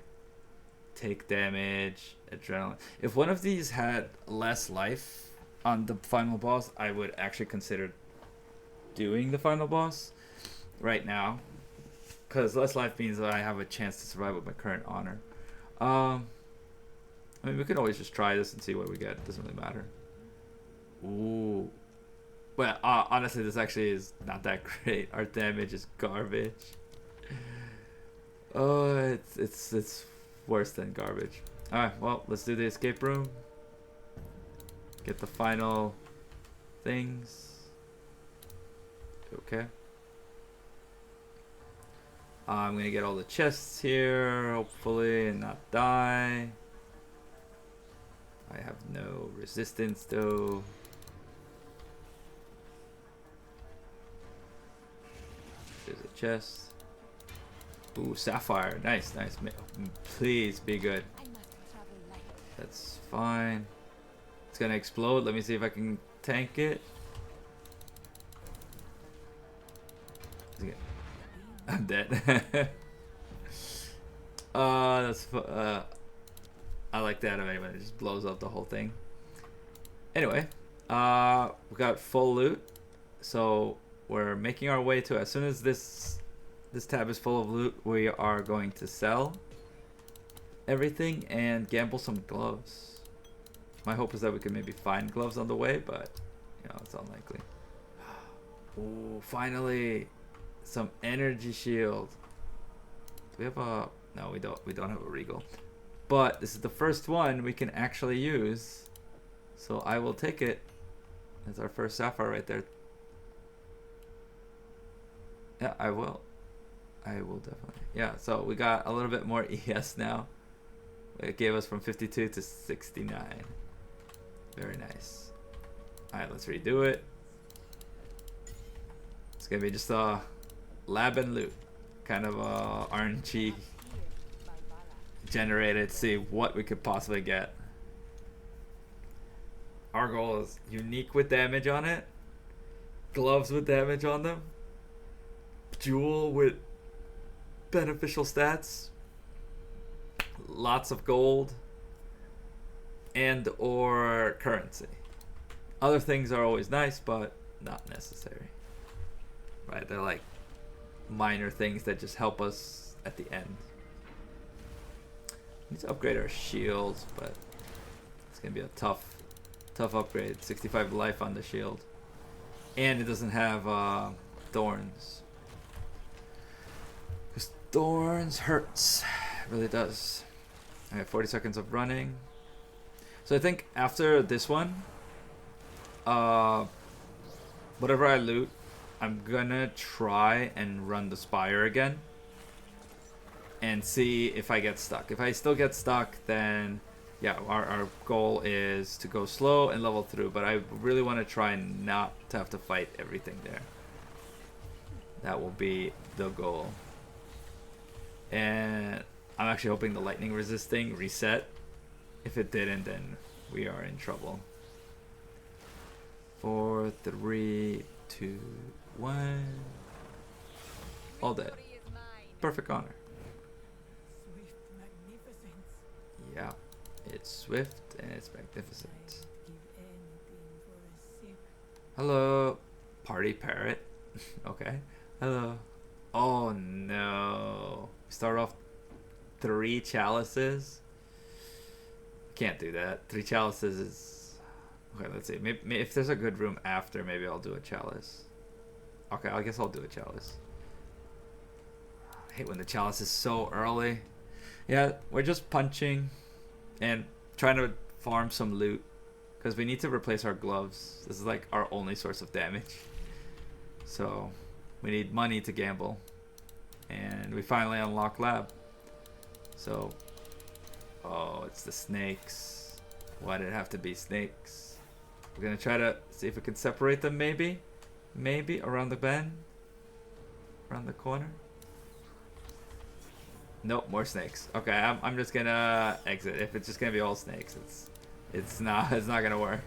Take damage, adrenaline. If one of these had less life on the final boss, I would actually consider doing the final boss right now. Because less life means that I have a chance to survive with my current honor. I mean, we could always just try this and see what we get. It doesn't really matter. Ooh. Well, honestly, this actually is not that great. Our damage is garbage. Oh, it's worse than garbage. Alright, well, let's do the escape room. Get the final things. Okay. I'm gonna get all the chests here, hopefully, and not die. I have no resistance though. There's a chest. Ooh, sapphire. Nice, nice. Please be good. That's fine. It's gonna explode. Let me see if I can tank it. I'm dead. That's I like the anime when it just blows up the whole thing. Anyway, we got full loot, so we're making our way to, as soon as this tab is full of loot, we are going to sell everything and gamble some gloves. My hope is that we can maybe find gloves on the way, but you know, it's unlikely. Ooh, finally, some energy shield. Do we have a... No, we don't have a regal. But this is the first one we can actually use. So I will take it. That's our first sapphire right there. Yeah, I will. I will definitely. Yeah, so we got a little bit more ES now. It gave us from 52 to 69. Very nice. Alright, let's redo it. It's gonna be just a lab and loot. Kind of a RNG generated, see what we could possibly get. Our goal is unique with damage on it, gloves with damage on them, jewel with beneficial stats, lots of gold, and or currency. Other things are always nice, but not necessary. Right? They're like minor things that just help us at the end. We need to upgrade our shields, but it's gonna be a tough upgrade. 65 life on the shield, and it doesn't have thorns. Because thorns hurts, it really does. I have 40 seconds of running, so I think after this one, whatever I loot, I'm gonna try and run the spire again and see if I get stuck. If I still get stuck, then yeah, our goal is to go slow and level through, but I really want to try not to have to fight everything there. That will be the goal. And I'm actually hoping the lightning resisting reset. If it didn't, then we are in trouble. 4, 3, 2, 1. All dead. Victory is mine. Perfect honor. Swift magnificence. Yeah, it's swift and it's magnificent. Give anything for a sip. Hello, party parrot. Okay. Hello. Oh no. Start off 3 chalices. Can't do that. 3 chalices is. Okay, let's see. Maybe if there's a good room after, maybe I'll do a chalice. Okay, I guess I'll do a chalice. I hate when the chalice is so early. Yeah, we're just punching and trying to farm some loot because we need to replace our gloves. This is like our only source of damage. So we need money to gamble. And we finally unlock lab. So, oh, it's the snakes. Why did it have to be snakes? We're gonna try to see if we can separate them maybe. Maybe around the bend. Around the corner. Nope, more snakes. Okay, I'm just gonna exit. If it's just gonna be all snakes, it's not gonna work.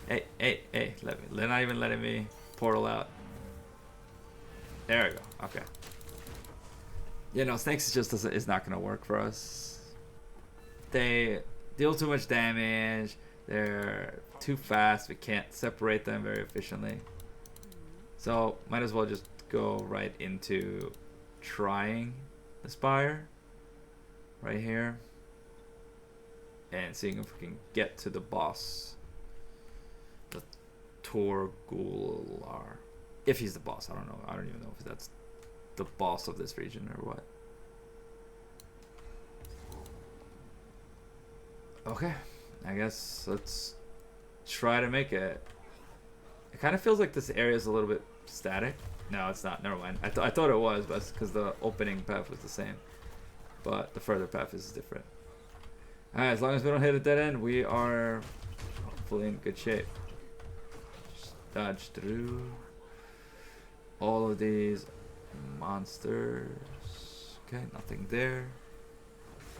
Hey, they're not even letting me portal out. There we go. Okay. You know, snakes is not gonna work for us. They deal too much damage. They're too fast. We can't separate them very efficiently. So might as well just go right into trying the spire right here and seeing if we can get to the boss, the Torgular. If he's the boss, I don't know. I don't even know if that's the boss of this region or what. Okay, I guess let's try to make it. It kind of feels like this area is a little bit static. No, it's not. Never mind. I thought it was, but it's because the opening path was the same. But the further path is different. Alright, as long as we don't hit a dead end, we are hopefully in good shape. Just dodge through all of these monsters. Okay, nothing there.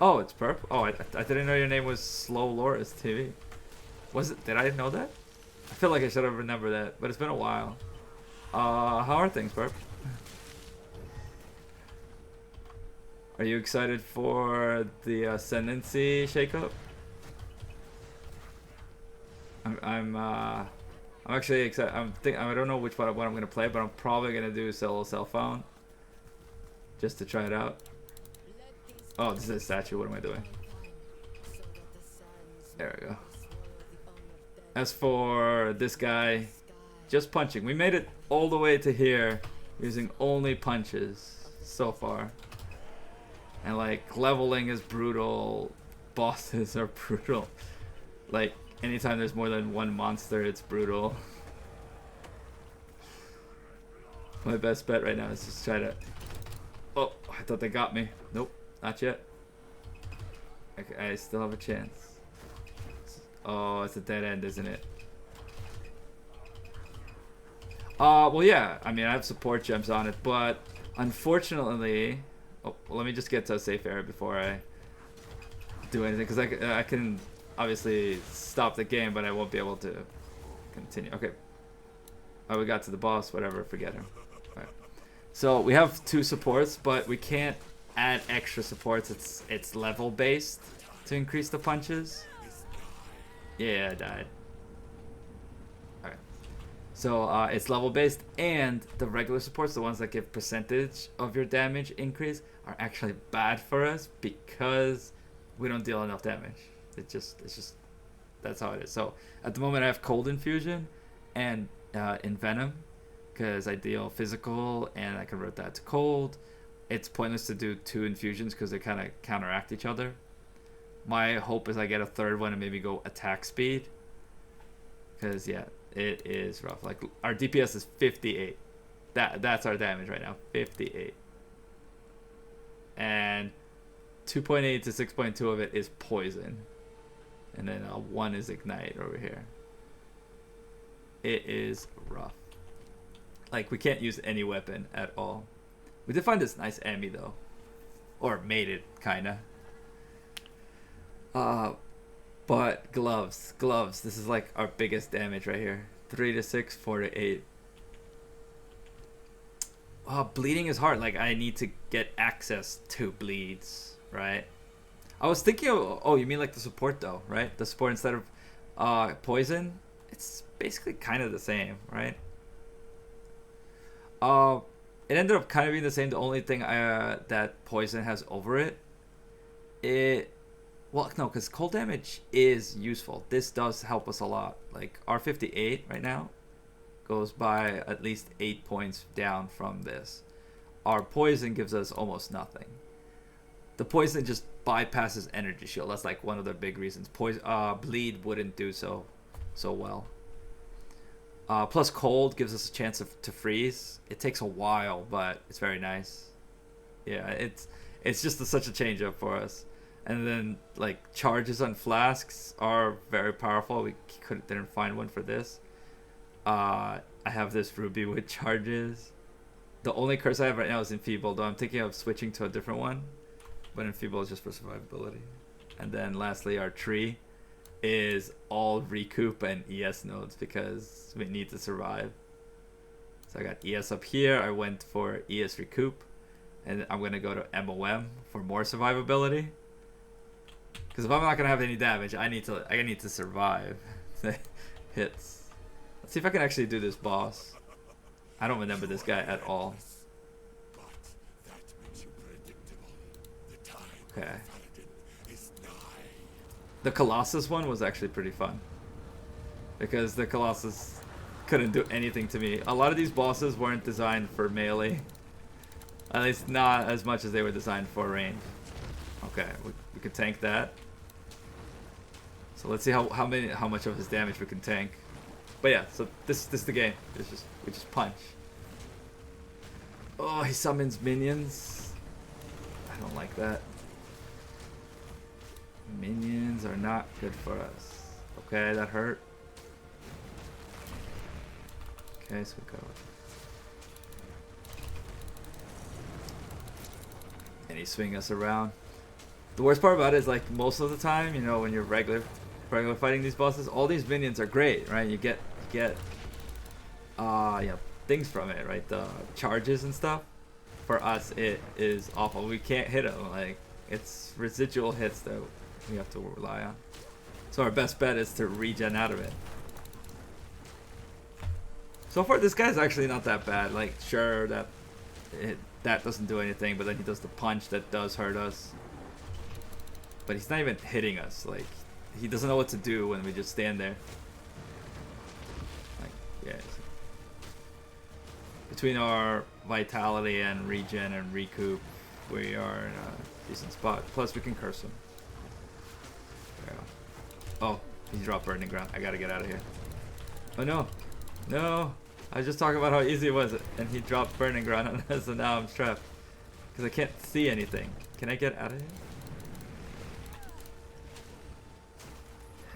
Oh, it's purple. Oh, I didn't know your name was Slow Loris TV. Was it? Did I know that? I feel like I should have remembered that, but it's been a while. How are things, Perp? Are you excited for the Ascendancy shakeup? I'm actually excited. I don't know what I'm gonna play, but I'm probably gonna do solo cell phone, just to try it out. Oh, this is a statue. What am I doing? There we go. As for this guy, just punching. We made it all the way to here using only punches so far. And like leveling is brutal. Bosses are brutal. Like anytime there's more than one monster, it's brutal. My best bet right now is just try to... Oh, I thought they got me. Nope, not yet. Okay, I still have a chance. Oh, it's a dead end, isn't it? Well, yeah. I mean, I have support gems on it, but unfortunately... Oh, well, let me just get to a safe area before I do anything, because I can obviously stop the game, but I won't be able to continue. Okay. Oh, we got to the boss. Whatever. Forget him. Alright. So we have 2 supports, but we can't add extra supports. It's level based to increase the punches. Yeah, I died. Alright. So it's level based, and the regular supports, the ones that give percentage of your damage increase, are actually bad for us because we don't deal enough damage. It's just that's how it is. So at the moment I have cold infusion and envenom because I deal physical and I convert that to cold. It's pointless to do 2 infusions because they kind of counteract each other. My hope is I get a 3rd one and maybe go attack speed, because yeah, it is rough. Like our DPS is 58. That's our damage right now, 58. And 2.8 to 6.2 of it is poison. And then 1 is ignite over here. It is rough. Like, we can't use any weapon at all. We did find this nice Emmy, though. Or made it, kinda. But gloves. This is like our biggest damage right here. 3 to 6, 4 to 8. Bleeding is hard. Like, I need to get access to bleeds, right? I was thinking of, oh, you mean like the support though, right? The support instead of poison. It's basically kind of the same, right? It ended up kind of being the same. The only thing that poison has over it, well, no, because cold damage is useful. This does help us a lot. Like, our 58 right now goes by at least 8 points down from this. Our poison gives us almost nothing. The poison just bypasses energy shield. That's like one of the big reasons. Bleed wouldn't do so well. Plus cold gives us a chance to freeze. It takes a while, but it's very nice. Yeah, it's just such a change up for us. And then like charges on flasks are very powerful. We didn't find one for this. I have this ruby with charges. The only curse I have right now is enfeebled, though I'm thinking of switching to a different one. But enfeebled is just for survivability. And then lastly, our tree is all recoup and ES nodes because we need to survive. So I got ES up here. I went for ES recoup, and I'm gonna go to MOM for more survivability. Because if I'm not gonna have any damage, I need to survive the hits. Let's see if I can actually do this boss. I don't remember this guy at all. Okay. The Colossus one was actually pretty fun. Because the Colossus couldn't do anything to me. A lot of these bosses weren't designed for melee. At least not as much as they were designed for range. Okay, we can tank that. So let's see how much of his damage we can tank. But yeah, so this is the game. We just punch. Oh, he summons minions. I don't like that. Minions are not good for us. Okay, that hurt. Okay, so we go. And he swing us around. The worst part about it is like most of the time, you know, when you're regular fighting these bosses, all these minions are great, right? You get things from it, right? The charges and stuff. For us, it is awful. We can't hit them. Like, it's residual hits that we have to rely on. So our best bet is to regen out of it. So far, this guy's actually not that bad. Like, sure, that doesn't do anything, but then he does the punch that does hurt us. But he's not even hitting us. Like, he doesn't know what to do when we just stand there. Like, yeah. Between our vitality and regen and recoup, we are in a decent spot. Plus, we can curse him. There we go. Oh, he dropped burning ground. I gotta get out of here. Oh no, no! I was just talking about how easy it was, and he dropped burning ground on us, and now I'm trapped because I can't see anything. Can I get out of here?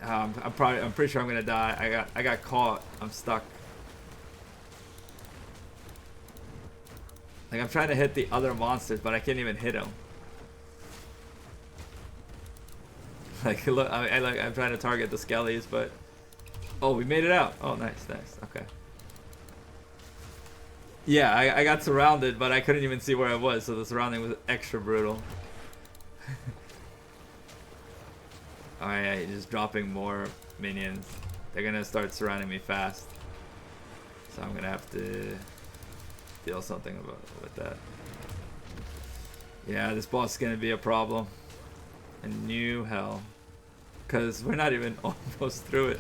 I'm pretty sure I'm gonna die. I got caught. I'm stuck. Like, I'm trying to hit the other monsters, but I can't even hit them. Like, look, I'm trying to target the skellies, but oh, we made it out. Oh, nice. Okay. Yeah, I got surrounded, but I couldn't even see where I was, so the surrounding was extra brutal. Alright, just dropping more minions. They're gonna start surrounding me fast. So I'm gonna have to deal something with that. Yeah, this boss is gonna be a problem. A new hell. Because we're not even almost through it.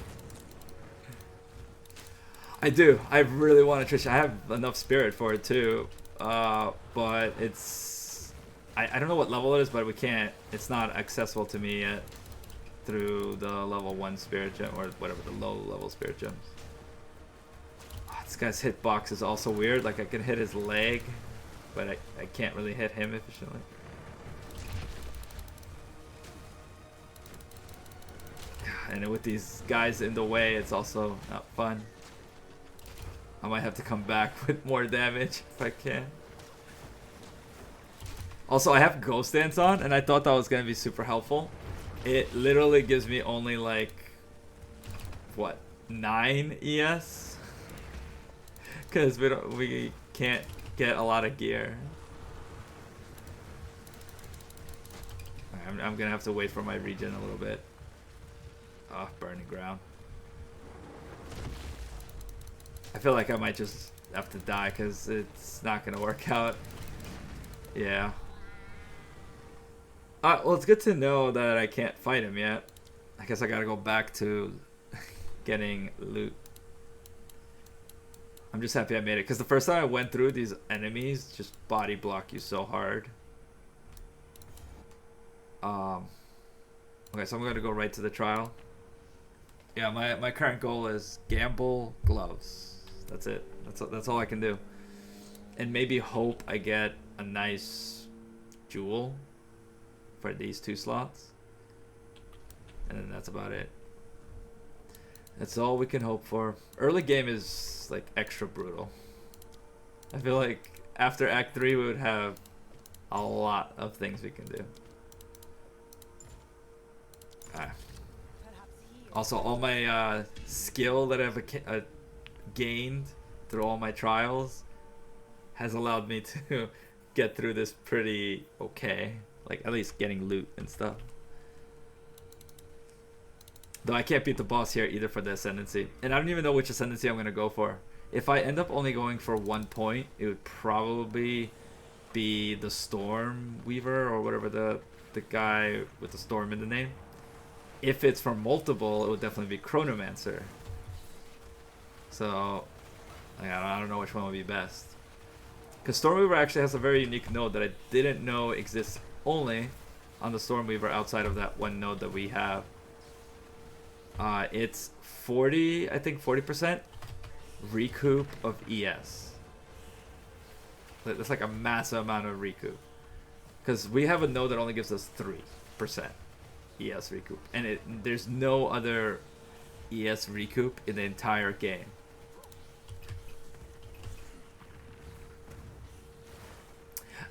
I do. I really want to Trish. I have enough spirit for it too. But it's... I don't know what level it is, but we can't. It's not accessible to me yet. Through the level 1 spirit gem, or whatever the low level spirit gems. Oh, this guy's hitbox is also weird. Like, I can hit his leg, but I can't really hit him efficiently. And with these guys in the way, it's also not fun. I might have to come back with more damage if I can. Also, I have Ghost Dance on, and I thought that was going to be super helpful. It literally gives me only like, what, 9 ES? Because we can't get a lot of gear. I'm going to have to wait for my regen a little bit. Oh, burning ground. I feel like I might just have to die because it's not going to work out. Yeah. Well, it's good to know that I can't fight him yet. I guess I gotta go back to getting loot. I'm just happy I made it. Because the first time I went through, these enemies just body block you so hard. Okay, so I'm going to go right to the trial. Yeah, my current goal is gamble gloves. That's it. That's all I can do. And maybe hope I get a nice jewel for these 2 slots. And then that's about it. That's all we can hope for. Early game is like extra brutal. I feel like after Act 3 we would have a lot of things we can do. Also, all my skill that I've gained through all my trials has allowed me to get through this pretty okay. Like, at least getting loot and stuff. Though I can't beat the boss here either for the Ascendancy. And I don't even know which Ascendancy I'm going to go for. If I end up only going for 1 point, it would probably be the Storm Weaver or whatever the guy with the storm in the name. If it's for multiple, it would definitely be Chronomancer. So, I don't know which one would be best. Because Stormweaver actually has a very unique node that I didn't know exists only on the Stormweaver outside of that one node that we have. It's 40% recoup of ES. That's like a massive amount of recoup. Because we have a node that only gives us 3% ES recoup. And there's no other ES recoup in the entire game.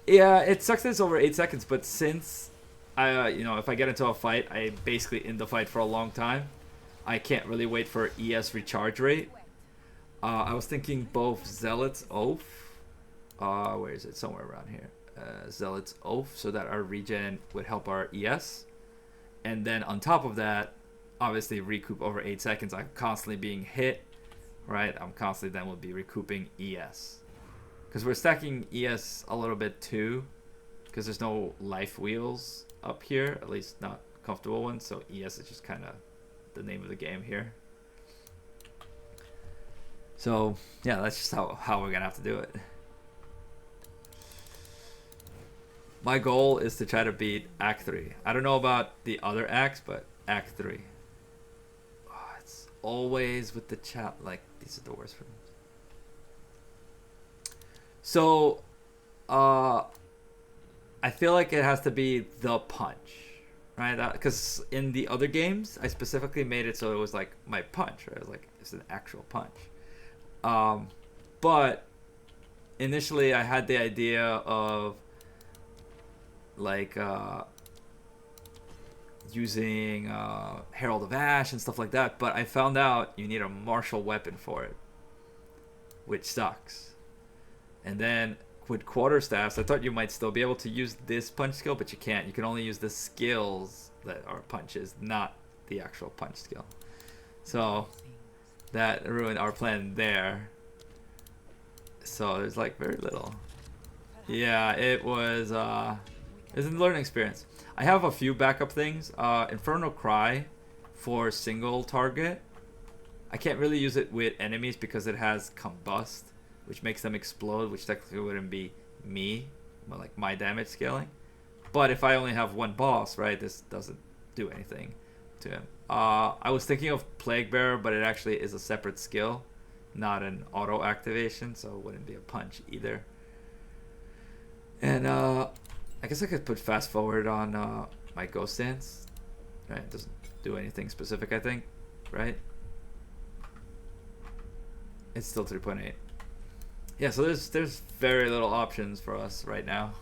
Yeah, it sucks that it's over 8 seconds, but since if I get into a fight, I basically in the fight for a long time. I can't really wait for ES recharge rate. I was thinking both Zealot's Oath. Where is it? Somewhere around here. Zealot's Oath, so that our regen would help our ES. And then on top of that, obviously recoup over 8 seconds. I'm constantly being hit, right? I'm constantly then will be recouping ES. Because we're stacking ES a little bit too. Because there's no life wheels up here. At least not comfortable ones. So ES is just kind of the name of the game here. So yeah, that's just how we're going to have to do it. My goal is to try to beat Act 3. I don't know about the other acts, but Act 3. Oh, it's always with the chat. Like, these are the worst for me. So, I feel like it has to be the punch, right? Because in the other games, I specifically made it so it was like my punch, right? It was like, it's an actual punch. But initially I had the idea of like using Herald of Ash and stuff like that, but I found out you need a martial weapon for it, which sucks. And then with quarterstaffs, I thought you might still be able to use this punch skill, but you can't. You can only use the skills that are punches, not the actual punch skill. So that ruined our plan there. So there's like very little. Yeah, it was a learning experience. I have a few backup things. Infernal Cry for single target. I can't really use it with enemies because it has combust, which makes them explode, which technically wouldn't be me, but like my damage scaling. But if I only have one boss, right, this doesn't do anything to him. I was thinking of Plague Bearer, but it actually is a separate skill, not an auto activation, so it wouldn't be a punch either. And I guess I could put fast forward on my Ghost Dance. Right, it doesn't do anything specific, I think, right? It's still 3.8. Yeah, so there's very little options for us right now.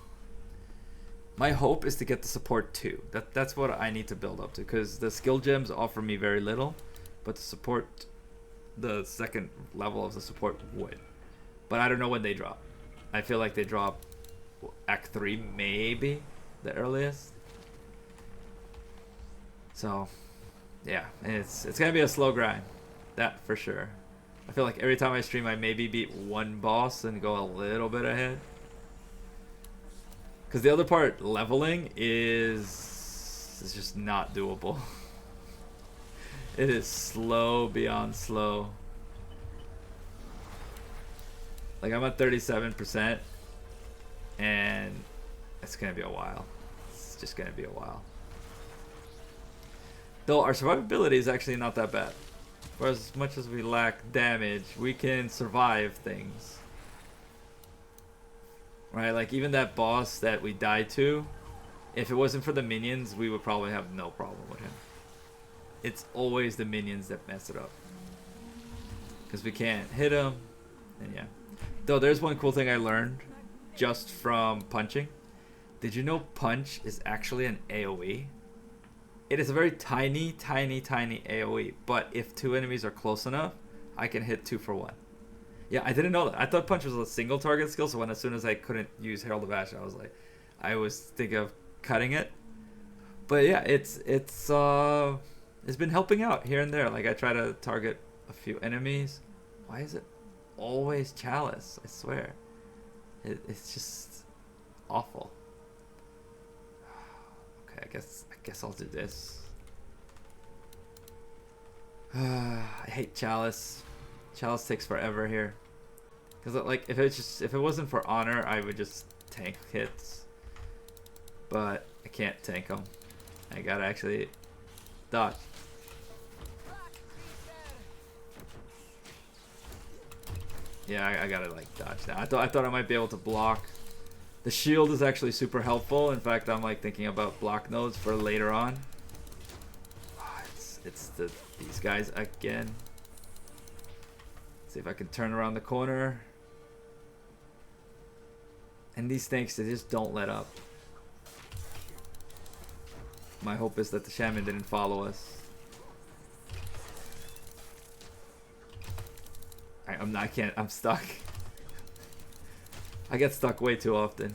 My hope is to get the support 2. That's what I need to build up to, because the skill gems offer me very little, but the support, the second level of the support would. But I don't know when they drop. I feel like they drop Act 3 maybe the earliest. So yeah, it's gonna be a slow grind, that for sure. I feel like every time I stream I maybe beat one boss and go a little bit ahead. Because the other part, leveling, is just not doable. It is slow beyond slow. Like, I'm at 37%, and it's gonna be a while. It's just gonna be a while. Though our survivability is actually not that bad. For as much as we lack damage, we can survive things. Right, like even that boss that we died to, if it wasn't for the minions, we would probably have no problem with him. It's always the minions that mess it up. Because we can't hit him, and yeah. Though there's one cool thing I learned just from punching. Did you know punch is actually an AoE? It is a very tiny, tiny, tiny AoE, but if two enemies are close enough, I can hit 2 for 1. Yeah, I didn't know that. I thought punch was a single target skill, so as soon as I couldn't use Herald of Ash, I was thinking of cutting it. But yeah, it's been helping out here and there. Like, I try to target a few enemies. Why is it always Chalice? I swear, it's just awful. Okay, I guess I'll do this. I hate Chalice. Chalice takes forever here. Cause like if it wasn't for honor, I would just tank hits. But I can't tank them. I gotta actually dodge. Yeah, I gotta like dodge now. I thought I might be able to block. The shield is actually super helpful. In fact, I'm like thinking about block nodes for later on. Oh, it's these guys again. See if I can turn around the corner. And these snakes, they just don't let up. My hope is that the shaman didn't follow us. I'm stuck. I get stuck way too often.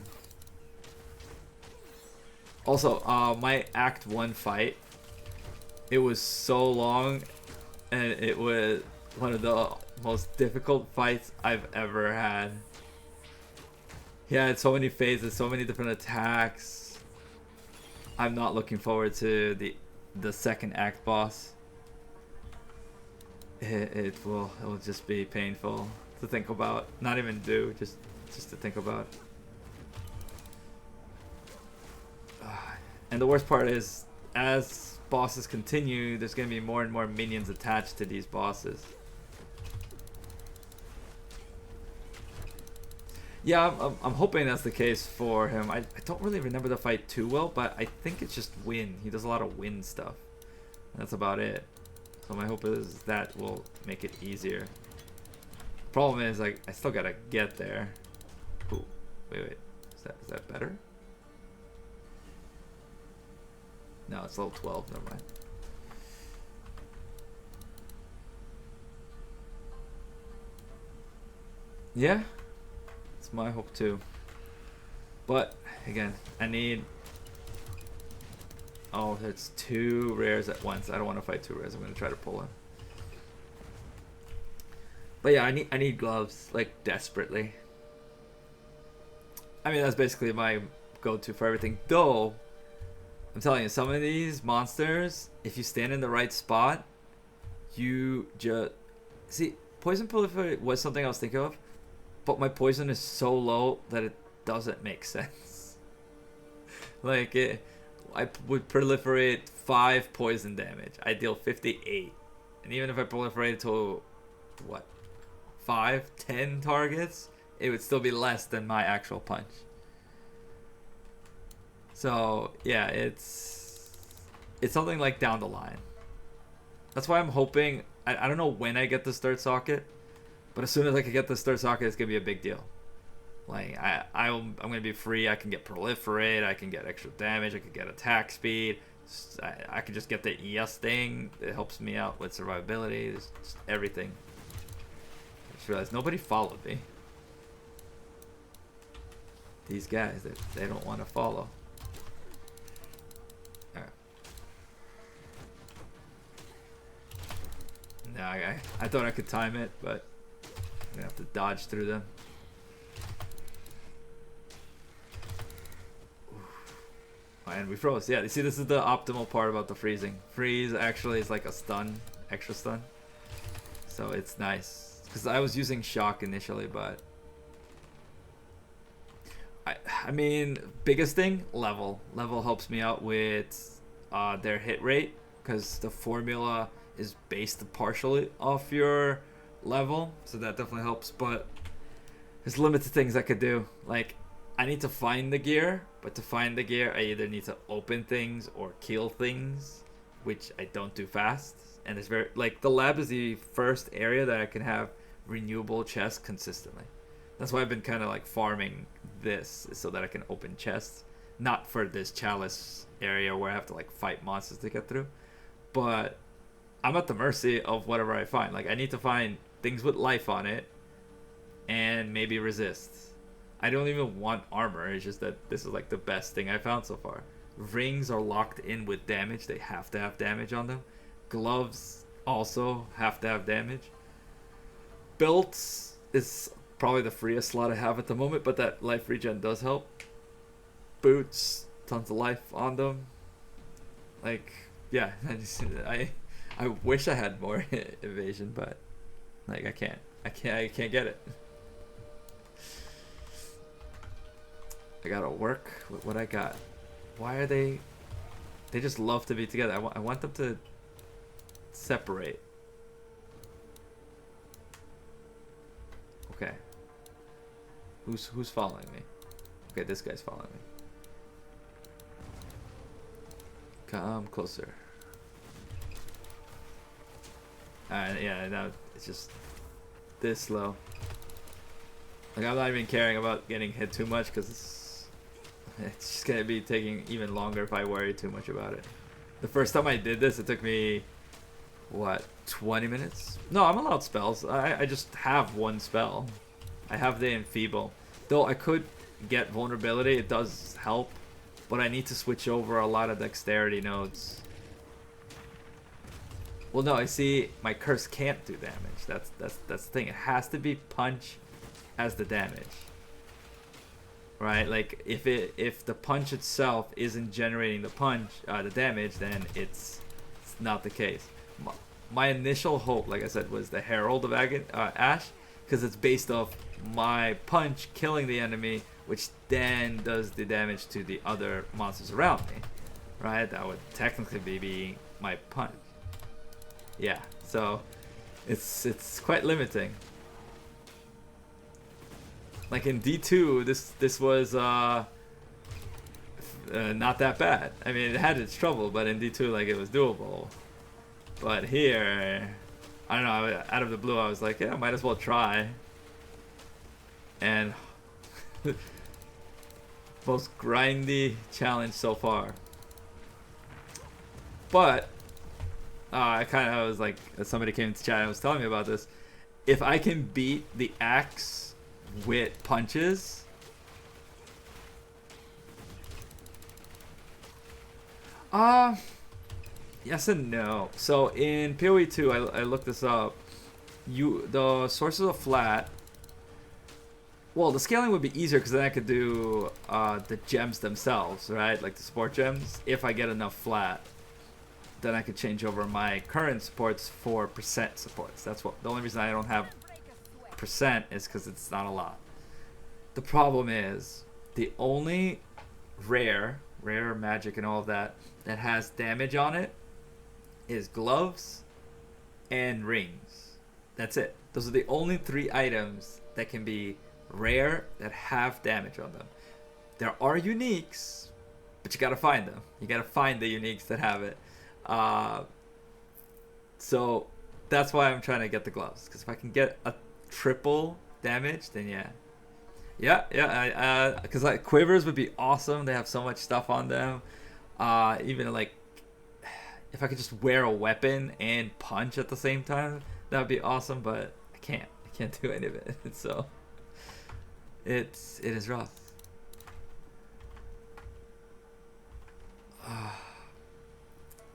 Also, my Act 1 fight, it was so long, and it was one of the most difficult fights I've ever had. He had so many phases, so many different attacks. I'm not looking forward to the second act boss. It will just be painful to think about. Not even do, just to think about. And the worst part is, as bosses continue, there's gonna be more and more minions attached to these bosses. Yeah, I'm hoping that's the case for him. I don't really remember the fight too well, but I think it's just wind. He does a lot of wind stuff. That's about it. So my hope is that will make it easier. Problem is, like, I still gotta get there. Ooh, wait. Is that better? No, it's level 12. Never mind. Yeah. My hope too, but again, I need. Oh, it's 2 rares at once. I don't want to fight 2 rares. I'm gonna try to pull him. But yeah, I need gloves, like, desperately. I mean, that's basically my go-to for everything. Though, I'm telling you, some of these monsters, if you stand in the right spot, you just see. Poison proliferate was something I was thinking of. But my poison is so low that it doesn't make sense. Like, I would proliferate 5 poison damage. I deal 58. And even if I proliferate to, what, 5, 10 targets, it would still be less than my actual punch. So, yeah, it's something like down the line. That's why I'm hoping. I don't know when I get this third socket, but as soon as I can get this third socket, it's gonna be a big deal. Like I'm gonna be free. I can get proliferate. I can get extra damage. I can get attack speed. I can just get the ES thing. It helps me out with survivability. Just everything. I just realized nobody followed me. These guys, they don't want to follow. Alright. No, I thought I could time it, but I'm gonna have to dodge through them. And we froze. Yeah, you see, this is the optimal part about the freezing. Freeze actually is like a stun, extra stun. So it's nice. Because I was using shock initially, but I mean, biggest thing, level. Level helps me out with their hit rate, because the formula is based partially off your level, so that definitely helps. But there's limited things I could do. Like, I need to find the gear, but to find the gear, I either need to open things or kill things, which I don't do fast. And it's very, like, the lab is the first area that I can have renewable chests consistently. That's why I've been kind of like farming this, so that I can open chests. Not for this chalice area where I have to like fight monsters to get through, but I'm at the mercy of whatever I find. Like, I need to find things with life on it and maybe resist. I don't even want armor. It's just that this is like the best thing I found so far. Rings are locked in with damage. They have to have damage on them. Gloves also have to have damage. Belts is probably the freest slot I have at the moment, but that life regen does help. Boots, tons of life on them. Like, yeah, I wish I had more evasion, but like I can't get it. I gotta work with what I got. Why are they just love to be together. I want them to separate. Okay. Who's following me? Okay, this guy's following me. Come closer. Yeah, now it's just this slow. Like, I'm not even caring about getting hit too much, because it's just gonna be taking even longer if I worry too much about it. The first time I did this, it took me, what, 20 minutes? No, I'm allowed spells. I just have one spell. I have the Enfeeble. Though I could get vulnerability, it does help, but I need to switch over a lot of dexterity nodes. Well, no, I see my curse can't do damage. That's the thing. It has to be punch as the damage. Right? Like, if the punch itself isn't generating the damage, then it's not the case. My initial hope, like I said, was the Herald of Ash, because it's based off my punch killing the enemy, which then does the damage to the other monsters around me. Right? That would technically be my punch. Yeah, so it's quite limiting. Like in D2, this was not that bad. I mean, it had its trouble, but in D2, like, it was doable. But here, I don't know, out of the blue, I was like, yeah, might as well try. And most grindy challenge so far. But I kind of was like, somebody came to chat and was telling me about this. If I can beat the axe with punches, yes and no. So in PoE 2, I looked this up. The sources of flat. Well, the scaling would be easier, because then I could do the gems themselves, right? Like the support gems. If I get enough flat, then I could change over my current supports for percent supports. That's what the only reason I don't have percent is because it's not a lot. The problem is the only rare magic and all of that has damage on it is gloves and rings. That's it. Those are the only 3 items that can be rare that have damage on them. There are uniques, but you gotta find them. You gotta find the uniques that have it. So that's why I'm trying to get the gloves. Because if I can get a triple damage, then yeah. Yeah. Because like quivers would be awesome. They have so much stuff on them. Even like if I could just wear a weapon and punch at the same time, that would be awesome. But I can't. I can't do any of it. So it is rough.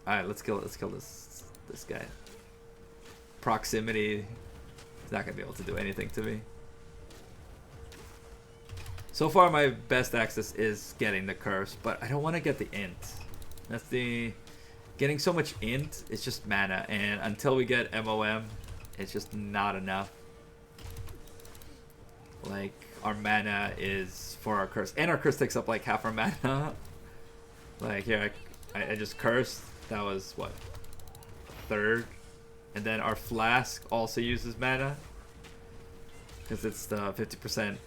All right, let's kill this guy. Proximity is not gonna be able to do anything to me. So far, my best access is getting the curse, but I don't want to get the int. That's the getting so much int. It's just mana, and until we get MOM, it's just not enough. Like our mana is for our curse, and our curse takes up like half our mana. Like here, I just cursed. That was what, a third, and then our flask also uses mana because it's the 50%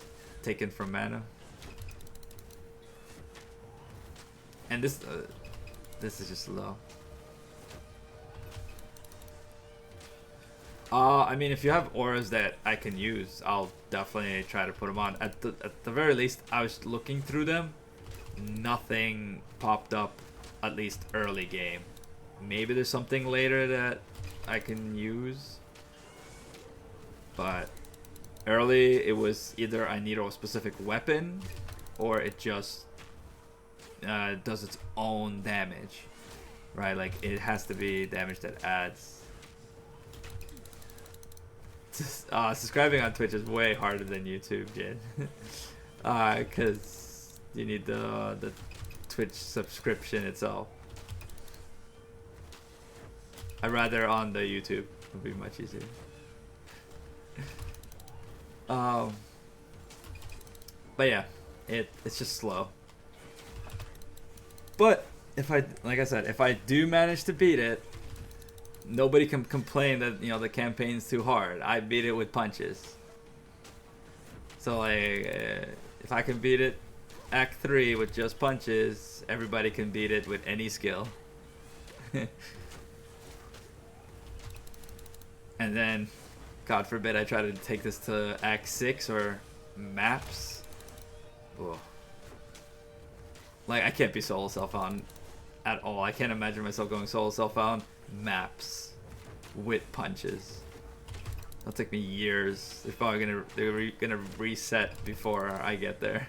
taken from mana. And this is just low. I mean, if you have auras that I can use, I'll definitely try to put them on. At the very least, I was looking through them. Nothing popped up, at least early game. Maybe there's something later that I can use. But early, it was either I need a specific weapon, or it just does its own damage. Right? Like, it has to be damage that adds. Subscribing on Twitch is way harder than YouTube, Jin. Because you need the Twitch subscription itself. I'd rather on the YouTube. Would be much easier. But yeah, it's just slow. But if like I said, if I do manage to beat it, nobody can complain that the campaign's too hard. I beat it with punches. So like, if I can beat it Act 3 with just punches, everybody can beat it with any skill. And then, God forbid, I try to take this to Act 6 or maps. Ugh. Like, I can't be solo self-found at all. I can't imagine myself going solo self-found maps with punches. That'll take me years. They're probably gonna reset before I get there.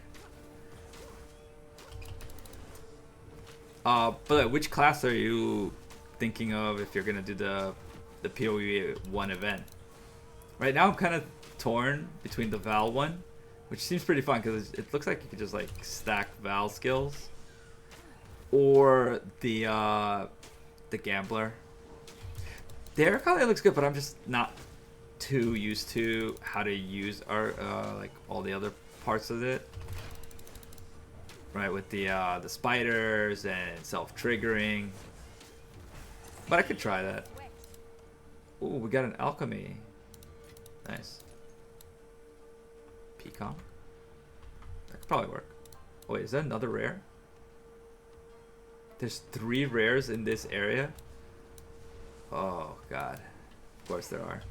But which class are you thinking of if you're gonna do the PoE 1 event? Right now I'm kind of torn between the Val one, which seems pretty fun because it looks like you could just like stack Val skills, or the Gambler. The Aracali looks good, but I'm just not too used to how to use our like all the other parts of it. Right, with the spiders and self-triggering. But I could try that. Ooh, we got an alchemy. Nice. Pecan. That could probably work. Oh, wait, is that another rare? There's 3 rares in this area. Oh god. Of course there are.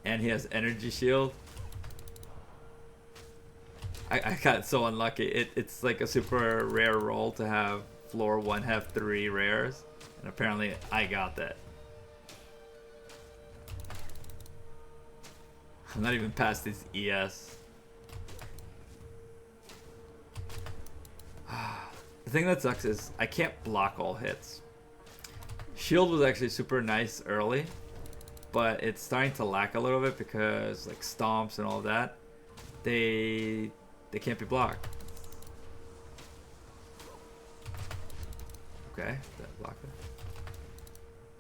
And he has energy shield. I got so unlucky. It's like a super rare roll to have floor 1 have 3 rares. And apparently I got that. I'm not even past this ES. The thing that sucks is I can't block all hits. Shield was actually super nice early, but it's starting to lack a little bit because like stomps and all that, they can't be blocked. Okay, that blocked it.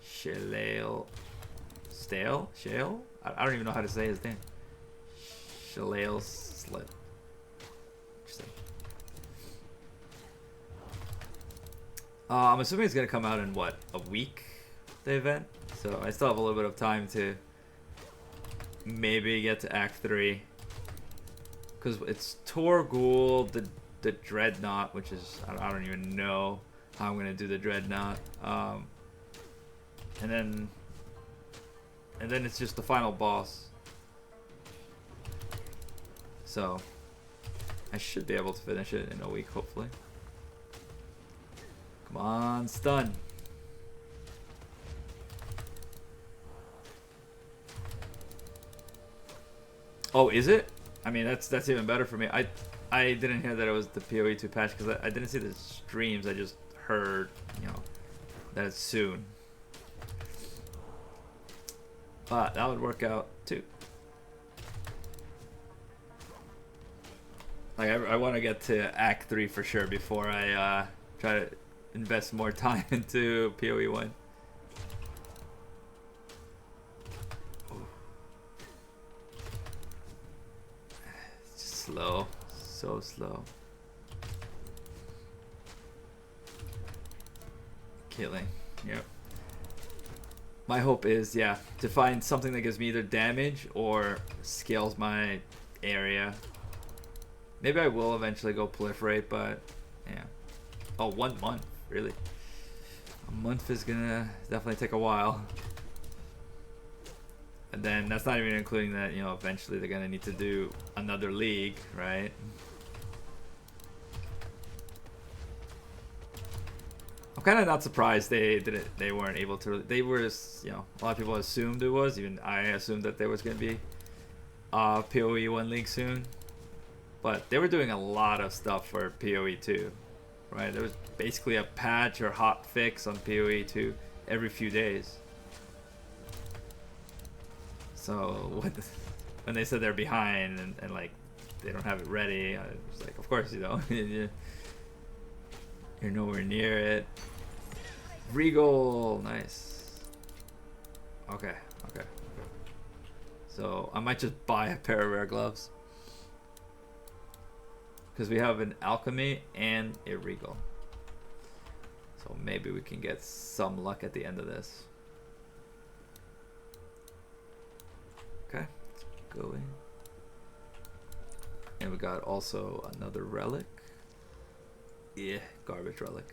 Shale? I don't even know how to say his name. Shale Slit. Interesting. I'm assuming it's gonna come out in what, a week, the event? So I still have a little bit of time to maybe get to Act 3. Because it's Torgul, the Dreadnought, which is, I don't even know how I'm gonna do the Dreadnought. And then and then it's just the final boss. So I should be able to finish it in a week, hopefully. Come on, stun. Oh, is it? I mean, that's even better for me. I didn't hear that it was the PoE2 patch because I didn't see the streams. I just heard, you know, that it's soon. But that would work out too. Like I want to get to Act 3 for sure before I try to invest more time into PoE 1. It's just slow, so slow. Killing, yep. My hope is, yeah, to find something that gives me either damage or scales my area. Maybe I will eventually go proliferate, but yeah. Oh, 1 month, really? A month is gonna definitely take a while. And then that's not even including that, you know, eventually they're gonna need to do another league, right? I'm kind of not surprised they weren't able to. They were, you know, a lot of people assumed it was. Even I assumed that there was gonna be PoE 1 league soon. But they were doing a lot of stuff for PoE 2, right? There was basically a patch or hot fix on PoE 2 every few days. So when they said they're behind and like they don't have it ready, I was like, of course you don't. You're nowhere near it. Regal, nice. Okay. So I might just buy a pair of rare gloves. Because we have an alchemy and a regal. So maybe we can get some luck at the end of this. Okay, let's go in. And we got also another relic. Yeah, garbage relic.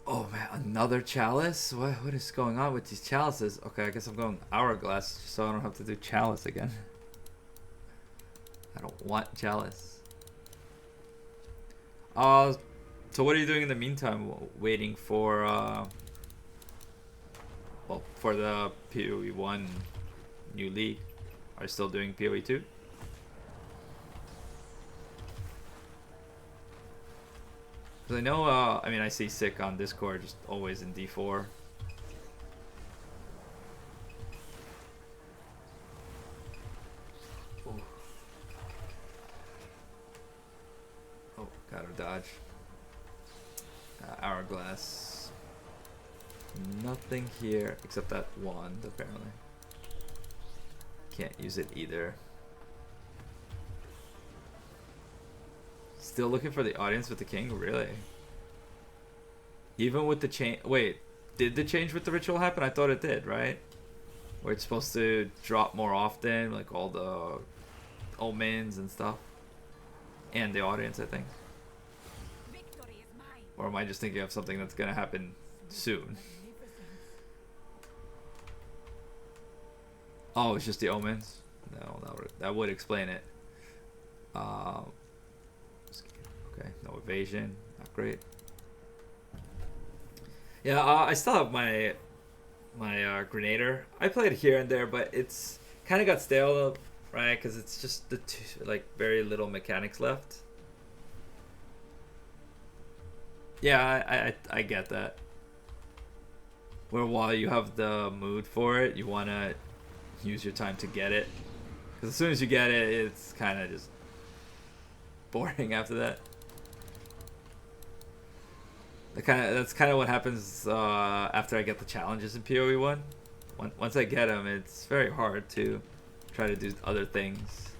Oh man, another chalice? What is going on with these chalices? Okay, I guess I'm going hourglass so I don't have to do chalice again. I don't want chalice. So what are you doing in the meantime? Waiting for well, for the PoE 1 new league. Are you still doing PoE 2? Because I know, I mean, I see Sick on Discord, just always in D4. Oh, gotta dodge. Hourglass. Nothing here except that wand, apparently. Can't use it either. Still looking for the audience with the king? Really? Even with the change... Wait, did the change with the ritual happen? I thought it did, right? Where it's supposed to drop more often, like all the omens and stuff. And the audience, I think. Or am I just thinking of something that's gonna happen soon? Oh, it's just the omens? No, that would explain it. Okay, no evasion, not great. Yeah, I still have my Grenader. I played here and there, but it's kind of got stale, right? Because it's just the like very little mechanics left. Yeah, I get that. Where while you have the mood for it, you want to use your time to get it. Because as soon as you get it, it's kind of just boring after that. That's kind of what happens after I get the challenges in PoE 1. Once I get them, it's very hard to try to do other things.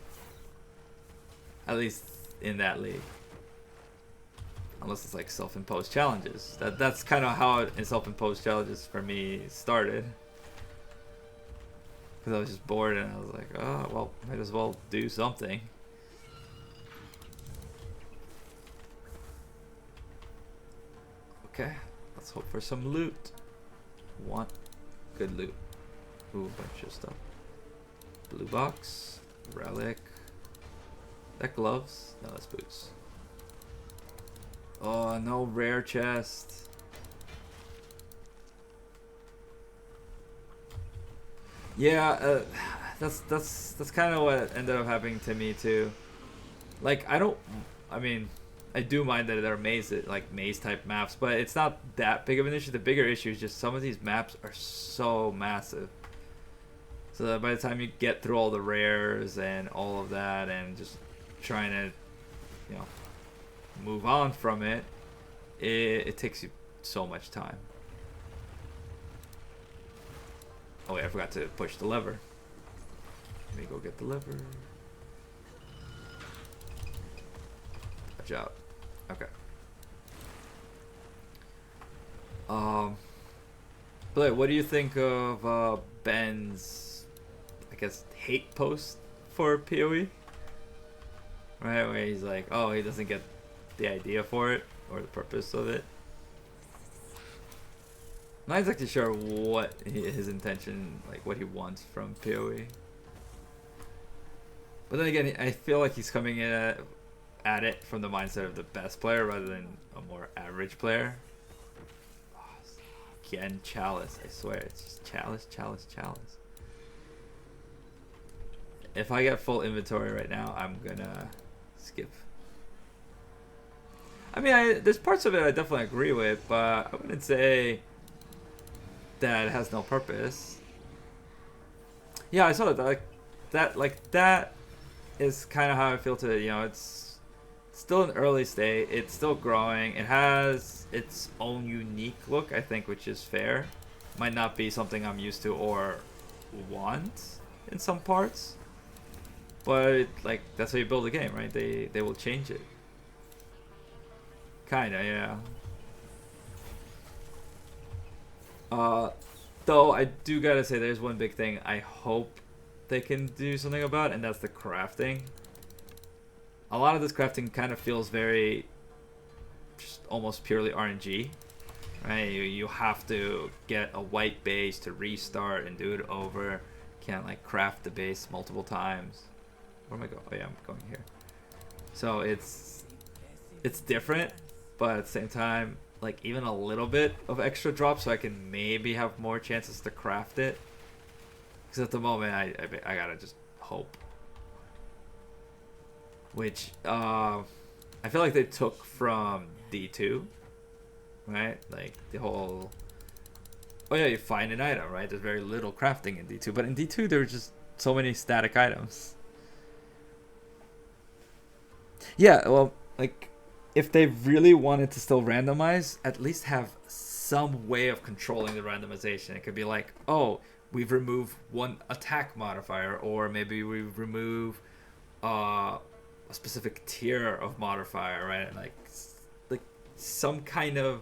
At least in that league. Unless it's like self-imposed challenges. That's kind of how in self-imposed challenges for me started. Because I was just bored and I was like, oh, well, might as well do something. Okay, let's hope for some loot. want good loot. Ooh, a bunch of stuff. Blue box, relic. That gloves? No, that's boots. Oh, no rare chest. Yeah, that's kind of what ended up happening to me too. Like I mean, I do mind that there are maze type maps, but it's not that big of an issue. The bigger issue is just some of these maps are so massive. So that by the time you get through all the rares and all of that and just trying to, you know, move on from it, it takes you so much time. Oh wait, I forgot to push the lever. Let me go get the lever. Watch out. Okay. But what do you think of Ben's, I guess, hate post for PoE? Right, where he's like, oh, he doesn't get the idea for it or the purpose of it. I'm not exactly sure what his intention, like what he wants from PoE. But then again, I feel like he's coming in at it from the mindset of the best player rather than a more average player. Oh, again, Chalice. I swear, it's just Chalice, Chalice, Chalice. If I get full inventory right now, I'm gonna skip. I mean, there's parts of it I definitely agree with, but I wouldn't say that it has no purpose. Yeah, I saw that. That is kind of how I feel today. You know, it's still an early state. It's still growing. It has its own unique look, I think, which is fair. Might not be something I'm used to or want in some parts, but like that's how you build a game, right? They will change it. Kinda, yeah. Though I do gotta say, there's one big thing I hope they can do something about, and that's the crafting. A lot of this crafting kind of feels very, just almost purely RNG, right? You have to get a white base to restart and do it over. Can't like craft the base multiple times. Where am I going? Oh yeah, I'm going here. So it's different, but at the same time, like even a little bit of extra drop so I can maybe have more chances to craft it. Because at the moment, I gotta just hope. Which I feel like they took from D2, right? Like the whole, oh yeah, you find an item, right? There's very little crafting in D2, but in D2 there were just so many static items. Yeah, well, like if they really wanted to still randomize, at least have some way of controlling the randomization. It could be like, oh, we've removed one attack modifier, or maybe we remove a specific tier of modifier, right? Like some kind of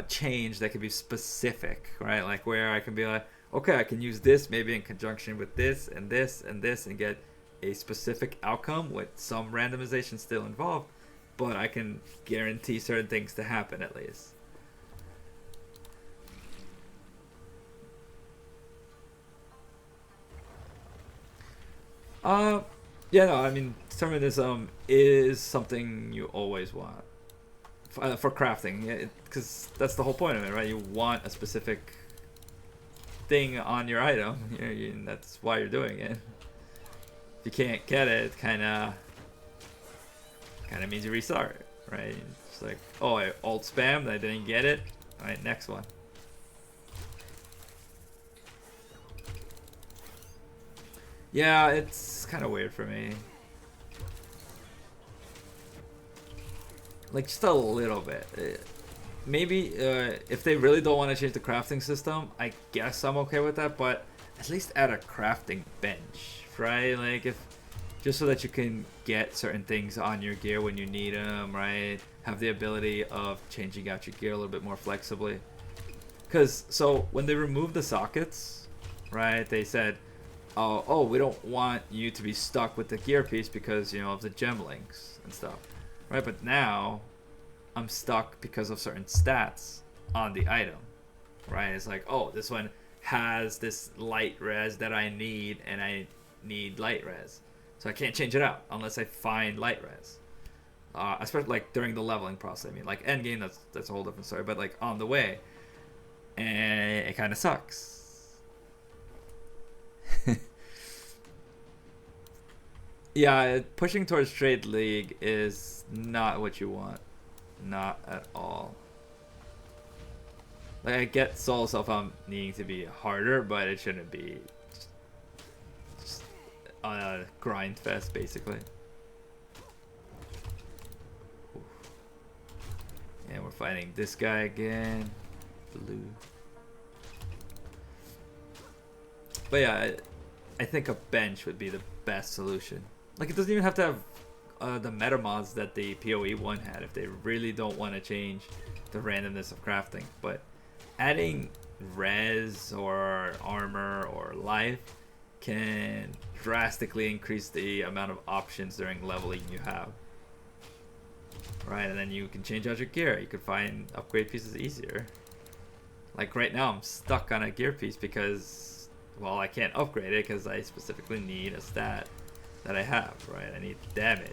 change that could be specific, right? Like where I can be like, okay, I can use this maybe in conjunction with this and this and this and get a specific outcome with some randomization still involved, but I can guarantee certain things to happen at least. Yeah, no, I mean, determinism is something you always want for crafting, because that's the whole point of it, right? You want a specific thing on your item, that's why you're doing it. If you can't get it, kind of means you restart, right? It's like, oh, I alt spammed, I didn't get it. All right, next one. Yeah, it's kind of weird for me. Like, just a little bit. Maybe if they really don't want to change the crafting system, I guess I'm okay with that, but at least add a crafting bench, right? Like, if just so that you can get certain things on your gear when you need them, right? Have the ability of changing out your gear a little bit more flexibly. Because, so, when they removed the sockets, right, they said, oh, we don't want you to be stuck with the gear piece because, you know, of the gem links and stuff, right? But now I'm stuck because of certain stats on the item, right? It's like, oh, this one has this light res that I need, and I need light res, so I can't change it out unless I find light res. Especially like during the leveling process. I mean, like end game, that's a whole different story. But like on the way, and it kind of sucks. Yeah, pushing towards trade league is not what you want, not at all. Like I get Soul Self needing to be harder, but it shouldn't be just a grind fest basically. And we're fighting this guy again, blue. But yeah, I think a bench would be the best solution. Like it doesn't even have to have the meta mods that the PoE one had if they really don't want to change the randomness of crafting. But adding res or armor or life can drastically increase the amount of options during leveling you have. Right, and then you can change out your gear. You could find upgrade pieces easier. Like right now, I'm stuck on a gear piece because, well, I can't upgrade it because I specifically need a stat that I have, right? I need damage.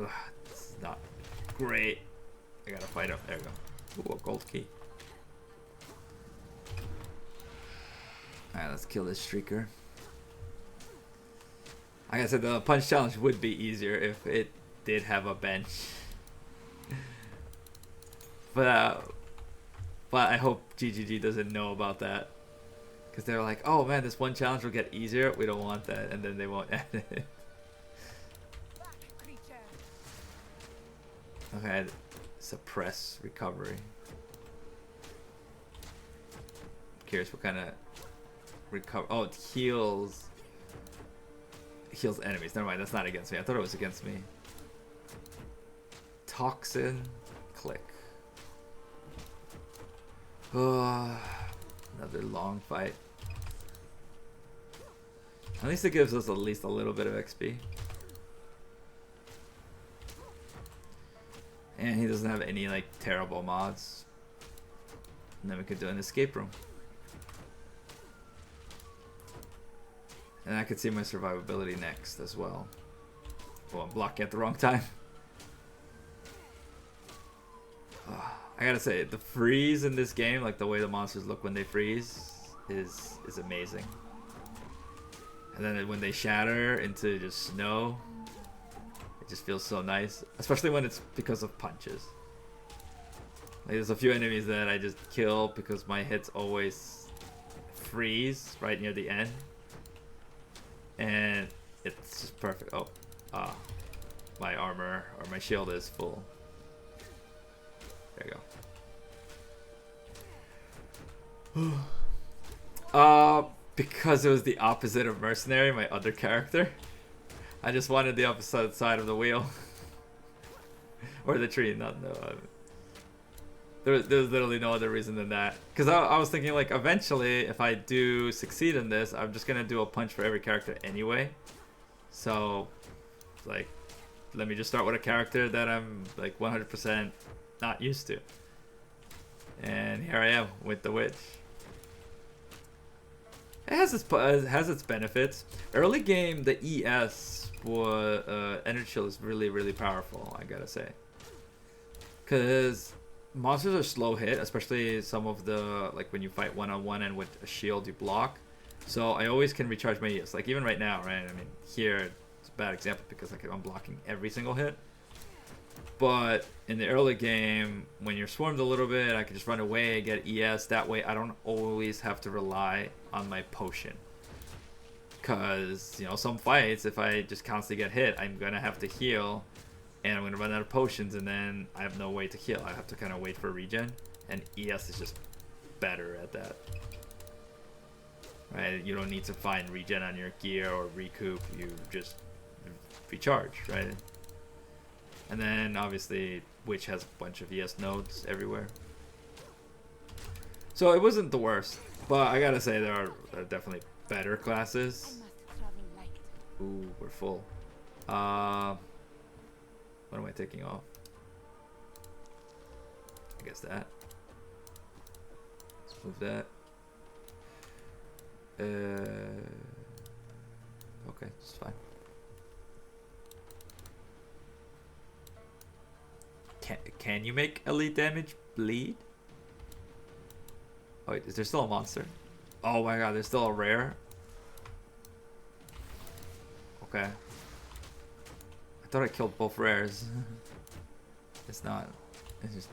Ugh, this is not great. I gotta fight up. There we go. Ooh, a gold key. Alright, let's kill this streaker. Like I said, the punch challenge would be easier if it did have a bench. But I hope GGG doesn't know about that. Because they're like, oh man, this one challenge will get easier. We don't want that. And then they won't add it. Okay, suppress recovery. Curious what kind of recover. Oh, it heals enemies. Never mind, that's not against me. I thought it was against me. Toxin, click. Oh, another long fight. At least it gives us at least a little bit of XP. And he doesn't have any like terrible mods. And then we could do an escape room. And I could see my survivability next as well. Oh, I'm blocking at the wrong time. I gotta say, the freeze in this game, like the way the monsters look when they freeze, is amazing. And then when they shatter into just snow, it just feels so nice. Especially when it's because of punches. Like there's a few enemies that I just kill because my hits always freeze right near the end. And it's just perfect. Oh, my armor or my shield is full. There you go. Because it was the opposite of Mercenary, my other character. I just wanted the opposite side of the wheel. Or the tree, no. There's literally no other reason than that. Because I was thinking, like, eventually, if I do succeed in this, I'm just going to do a punch for every character anyway. So, like, let me just start with a character that I'm, like, 100% not used to. And here I am with the witch. It has its benefits. Early game, the ES was Energy Shield is really powerful, I gotta say. Cause monsters are slow hit, especially some of the like when you fight one-on-one and with a shield you block. So I always can recharge my ES. Like even right now, right? I mean, here it's a bad example because like I'm blocking every single hit. But in the early game, when you're swarmed a little bit, I can just run away, get ES. That way I don't always have to rely on my potion. Because, you know, some fights, if I just constantly get hit, I'm going to have to heal. And I'm going to run out of potions, and then I have no way to heal. I have to kind of wait for regen. And ES is just better at that. Right? You don't need to find regen on your gear or recoup. You just recharge, right? And then obviously Witch has a bunch of ES nodes everywhere. So it wasn't the worst, but I gotta say there are definitely better classes. Ooh, we're full. What am I taking off? guess that. Let's move that. Okay, it's fine. Can you make elite damage bleed? Oh wait, is there still a monster? Oh my god, there's still a rare? Okay. I thought I killed both rares. It's not. It's just...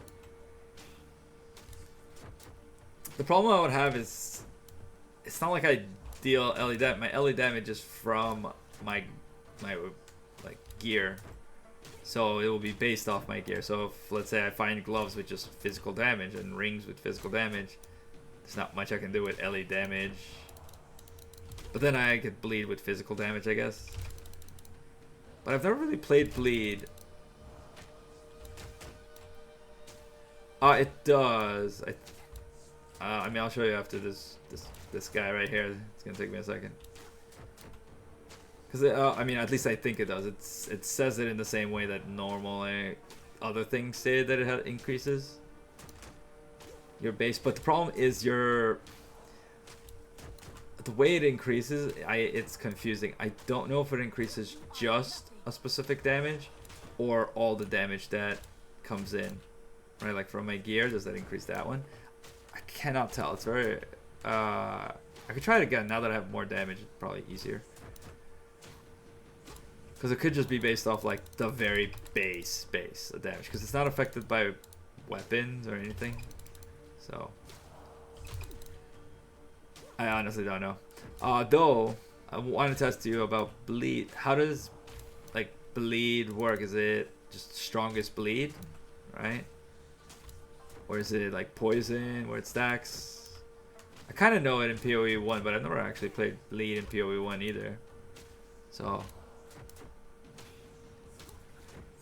The problem I would have is... It's not like I deal LE damage. My LE damage is from my like gear. So it will be based off my gear. So if, let's say I find gloves with just physical damage and rings with physical damage, there's not much I can do with LE damage. But then I could bleed with physical damage, I guess. But I've never really played bleed. It does. I mean, I'll show you after this guy right here. It's gonna take me a second. Because I mean, at least I think it does. It says it in the same way that normally other things say that it increases your base. But the problem is the way it increases. It's confusing. I don't know if it increases just a specific damage or all the damage that comes in. Right, like from my gear, does that increase that one? I cannot tell. It's very. I could try it again now that I have more damage. It's probably easier. Because it could just be based off like the very base damage. Because it's not affected by weapons or anything. So I honestly don't know. Though I wanted to test you about bleed. How does like bleed work? Is it just strongest bleed, right? Or is it like poison where it stacks? I kind of know it in PoE 1, but I've never actually played bleed in PoE 1 either. So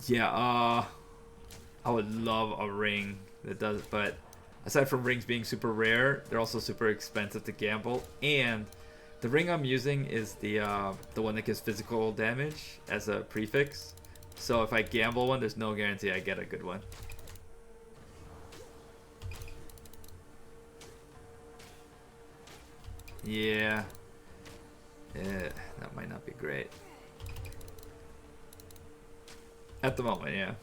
yeah, I would love a ring that does it, but aside from rings being super rare, they're also super expensive to gamble. And the ring I'm using is the one that gives physical damage as a prefix. So if I gamble one, there's no guarantee I get a good one. Yeah, that might not be great. At the moment, yeah.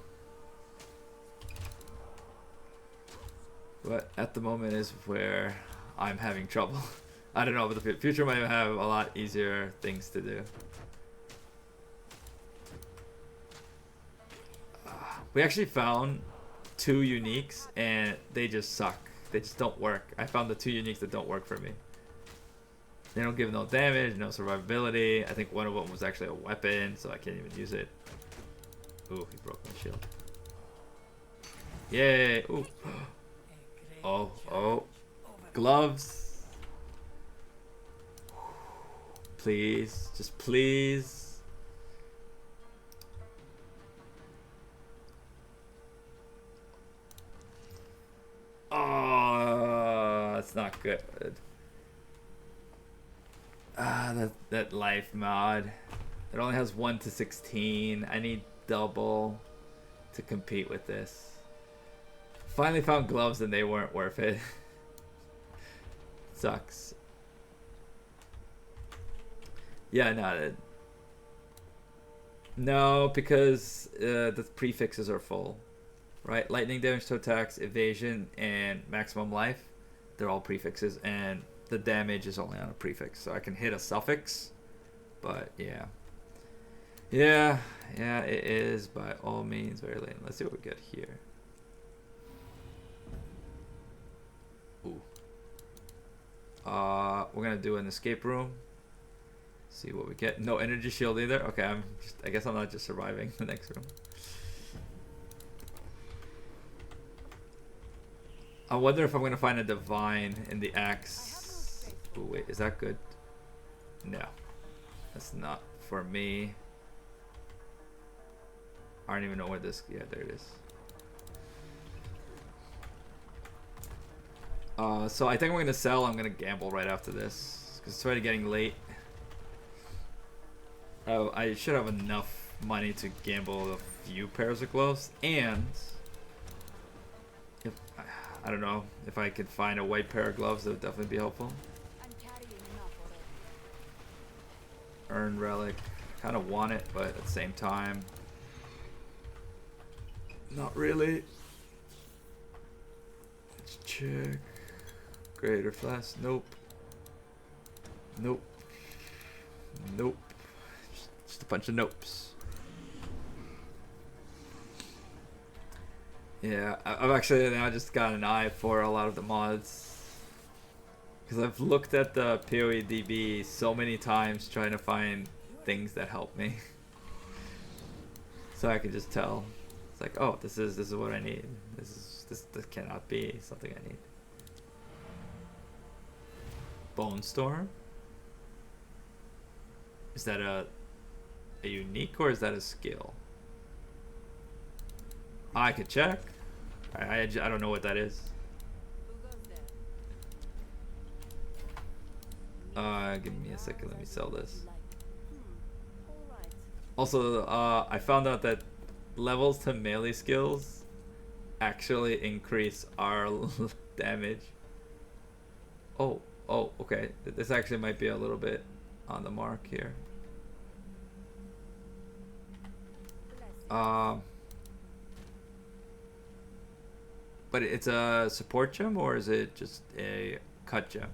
But at the moment is where I'm having trouble. I don't know, but the future might have a lot easier things to do. We actually found 2 uniques and they just suck. They just don't work. I found the 2 uniques that don't work for me. They don't give no damage, no survivability. I think one of them was actually a weapon, so I can't even use it. Ooh, he broke my shield. Yay! Ooh. Oh. Gloves. Please. Just please. Oh, that's not good. That life mod. It only has 1 to 16. I need double to compete with this. Finally found gloves and they weren't worth it. Sucks. Yeah, no, because the prefixes are full. Right? Lightning damage to attacks, evasion, and maximum life. They're all prefixes, and the damage is only on a prefix. So I can hit a suffix, but yeah. Yeah, it is by all means very late. Let's see what we get here. Ooh. We're gonna do an escape room. See what we get. No energy shield either. Okay, I guess I'm not just surviving the next room. I wonder if I'm gonna find a divine in the axe. Ooh, wait, is that good? No, that's not for me. I don't even know where this. Yeah, there it is. So I think I'm gonna sell. I'm gonna gamble right after this because it's already getting late. Oh, I should have enough money to gamble a few pairs of gloves, and if I don't know. If I could find a white pair of gloves, that would definitely be helpful. I'm carrying enough already. Earn relic. Kind of want it, but at the same time, not really. Let's check. Greater flask. Nope. Nope. Nope. Just a bunch of nopes. Yeah, I've actually now just got an eye for a lot of the mods. Because I've looked at the PoEDB so many times trying to find things that help me. So I can just tell. It's like, oh, this is what I need. This cannot be something I need. Bone Storm? Is that a unique or is that a skill? I could check. I don't know what that is. Who goes there? Give me a second. Let me sell this. Alright. Also, I found out that levels to melee skills actually increase our damage. Oh, okay. This actually might be a little bit on the mark here. But it's a support gem or is it just a cut gem?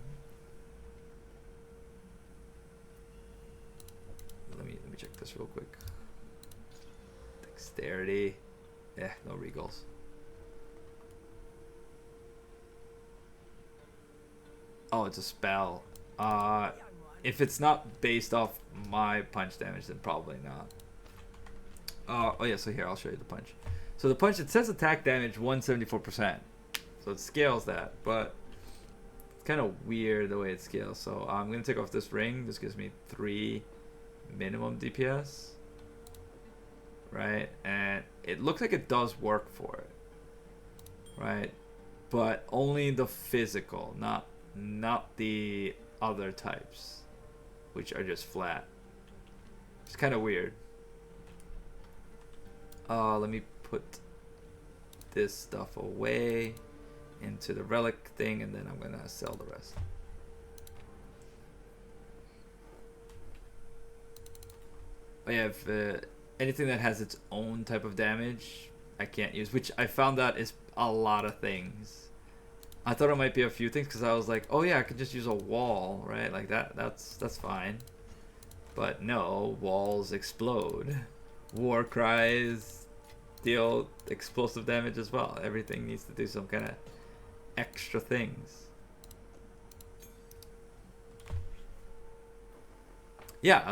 Let me check this real quick. Dexterity. Yeah, no regals. Oh, it's a spell. If it's not based off my punch damage, then probably not. Oh yeah, so here I'll show you the punch. So the punch, it says attack damage 174%. So it scales that, but it's kind of weird the way it scales. So I'm going to take off this ring. This gives me 3 minimum DPS. Right? And it looks like it does work for it. Right? But only the physical, not the other types, which are just flat. It's kind of weird. Let me put this stuff away into the relic thing, and then I'm gonna sell the rest. Oh yeah, if anything that has its own type of damage, I can't use, which I found out is a lot of things. I thought it might be a few things because I was like, oh yeah, I could just use a wall, right? Like that's fine. But no, walls explode. War cries deal explosive damage as well. Everything needs to do some kind of extra things. Yeah,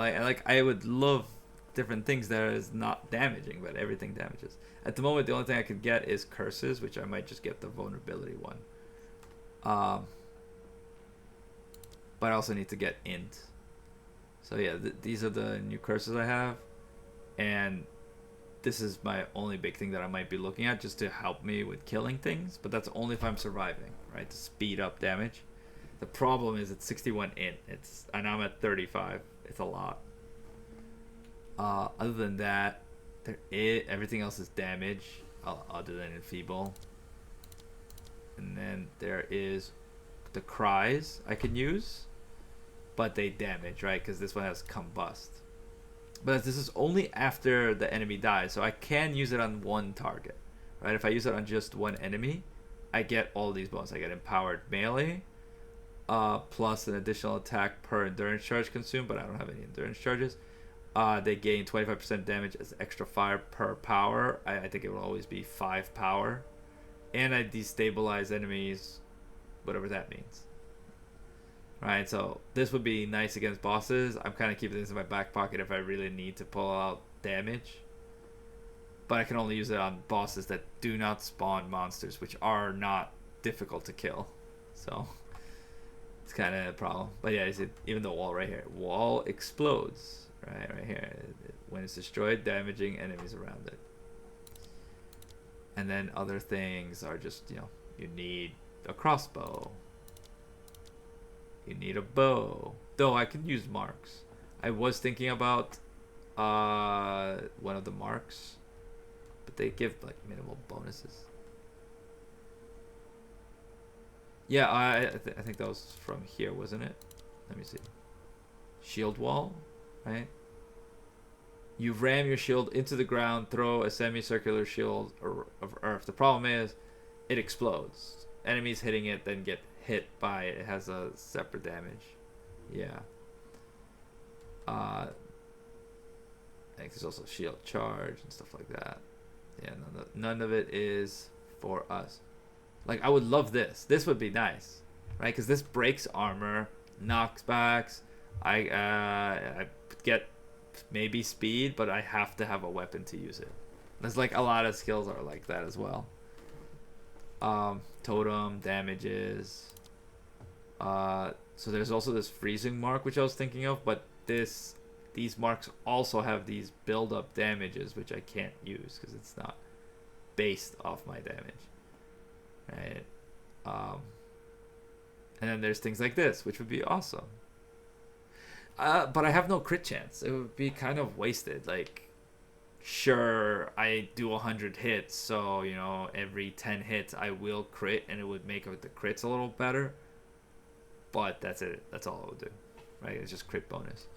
I would love different things that is not damaging, but everything damages. At the moment, the only thing I could get is curses, which I might just get the vulnerability one. But I also need to get int. So yeah, these are the new curses I have, and this is my only big thing that I might be looking at just to help me with killing things, but that's only if I'm surviving, right? To speed up damage. The problem is it's 61 int. And I'm at 35. It's a lot. Other than that, everything else is damage, other than enfeeble. And then there is the cries I can use, but they damage, right? Because this one has combust. But this is only after the enemy dies, so I can use it on one target, right? If I use it on just one enemy, I get all these bonuses. I get empowered melee, plus an additional attack per endurance charge consumed, but I don't have any endurance charges. They gain 25% damage as extra fire per power. I think it will always be 5 power. And I destabilize enemies, whatever that means. Right, so this would be nice against bosses. I'm kind of keeping this in my back pocket if I really need to pull out damage. But I can only use it on bosses that do not spawn monsters, which are not difficult to kill. So it's kind of a problem. But yeah, even the wall right here. Wall explodes. Right here. When it's destroyed, damaging enemies around it. And then other things are just, you need a crossbow. You need a bow. Though I can use marks. I was thinking about one of the marks, but they give like minimal bonuses. Yeah, I think that was from here, wasn't it? Let me see. Shield wall, right? You ram your shield into the ground, throw a semicircular shield of earth. The problem is, it explodes. Enemies hitting it then get hit by it. It has a separate damage. Yeah. I think there's also shield charge and stuff like that. Yeah, none of it is for us. Like, I would love this. This would be nice, right? Because this breaks armor, knocks backs. I get maybe speed, but I have to have a weapon to use it. There's like a lot of skills are like that as well. Totem damages. So there's also this freezing mark which I was thinking of, but these marks also have these build up damages which I can't use because it's not based off my damage, right? And then there's things like this which would be awesome. But I have no crit chance. It would be kind of wasted. Like, sure, I do 100 hits, so you know every 10 hits I will crit, and it would make the crits a little better. But that's it. That's all it would do, right? It's just crit bonus.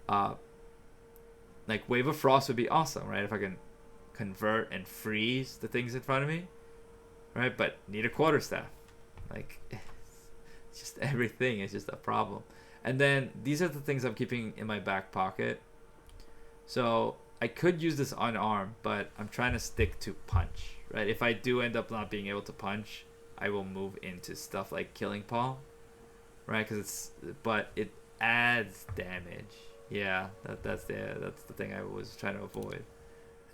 Like Wave of Frost would be awesome, right? If I can convert and freeze the things in front of me, right? But need a quarterstaff. Like, it's just everything is just a problem. And then these are the things I'm keeping in my back pocket. So I could use this unarmed, but I'm trying to stick to punch, right? If I do end up not being able to punch, I will move into stuff like Killing Paw, right? But it adds damage. Yeah, that's the thing I was trying to avoid.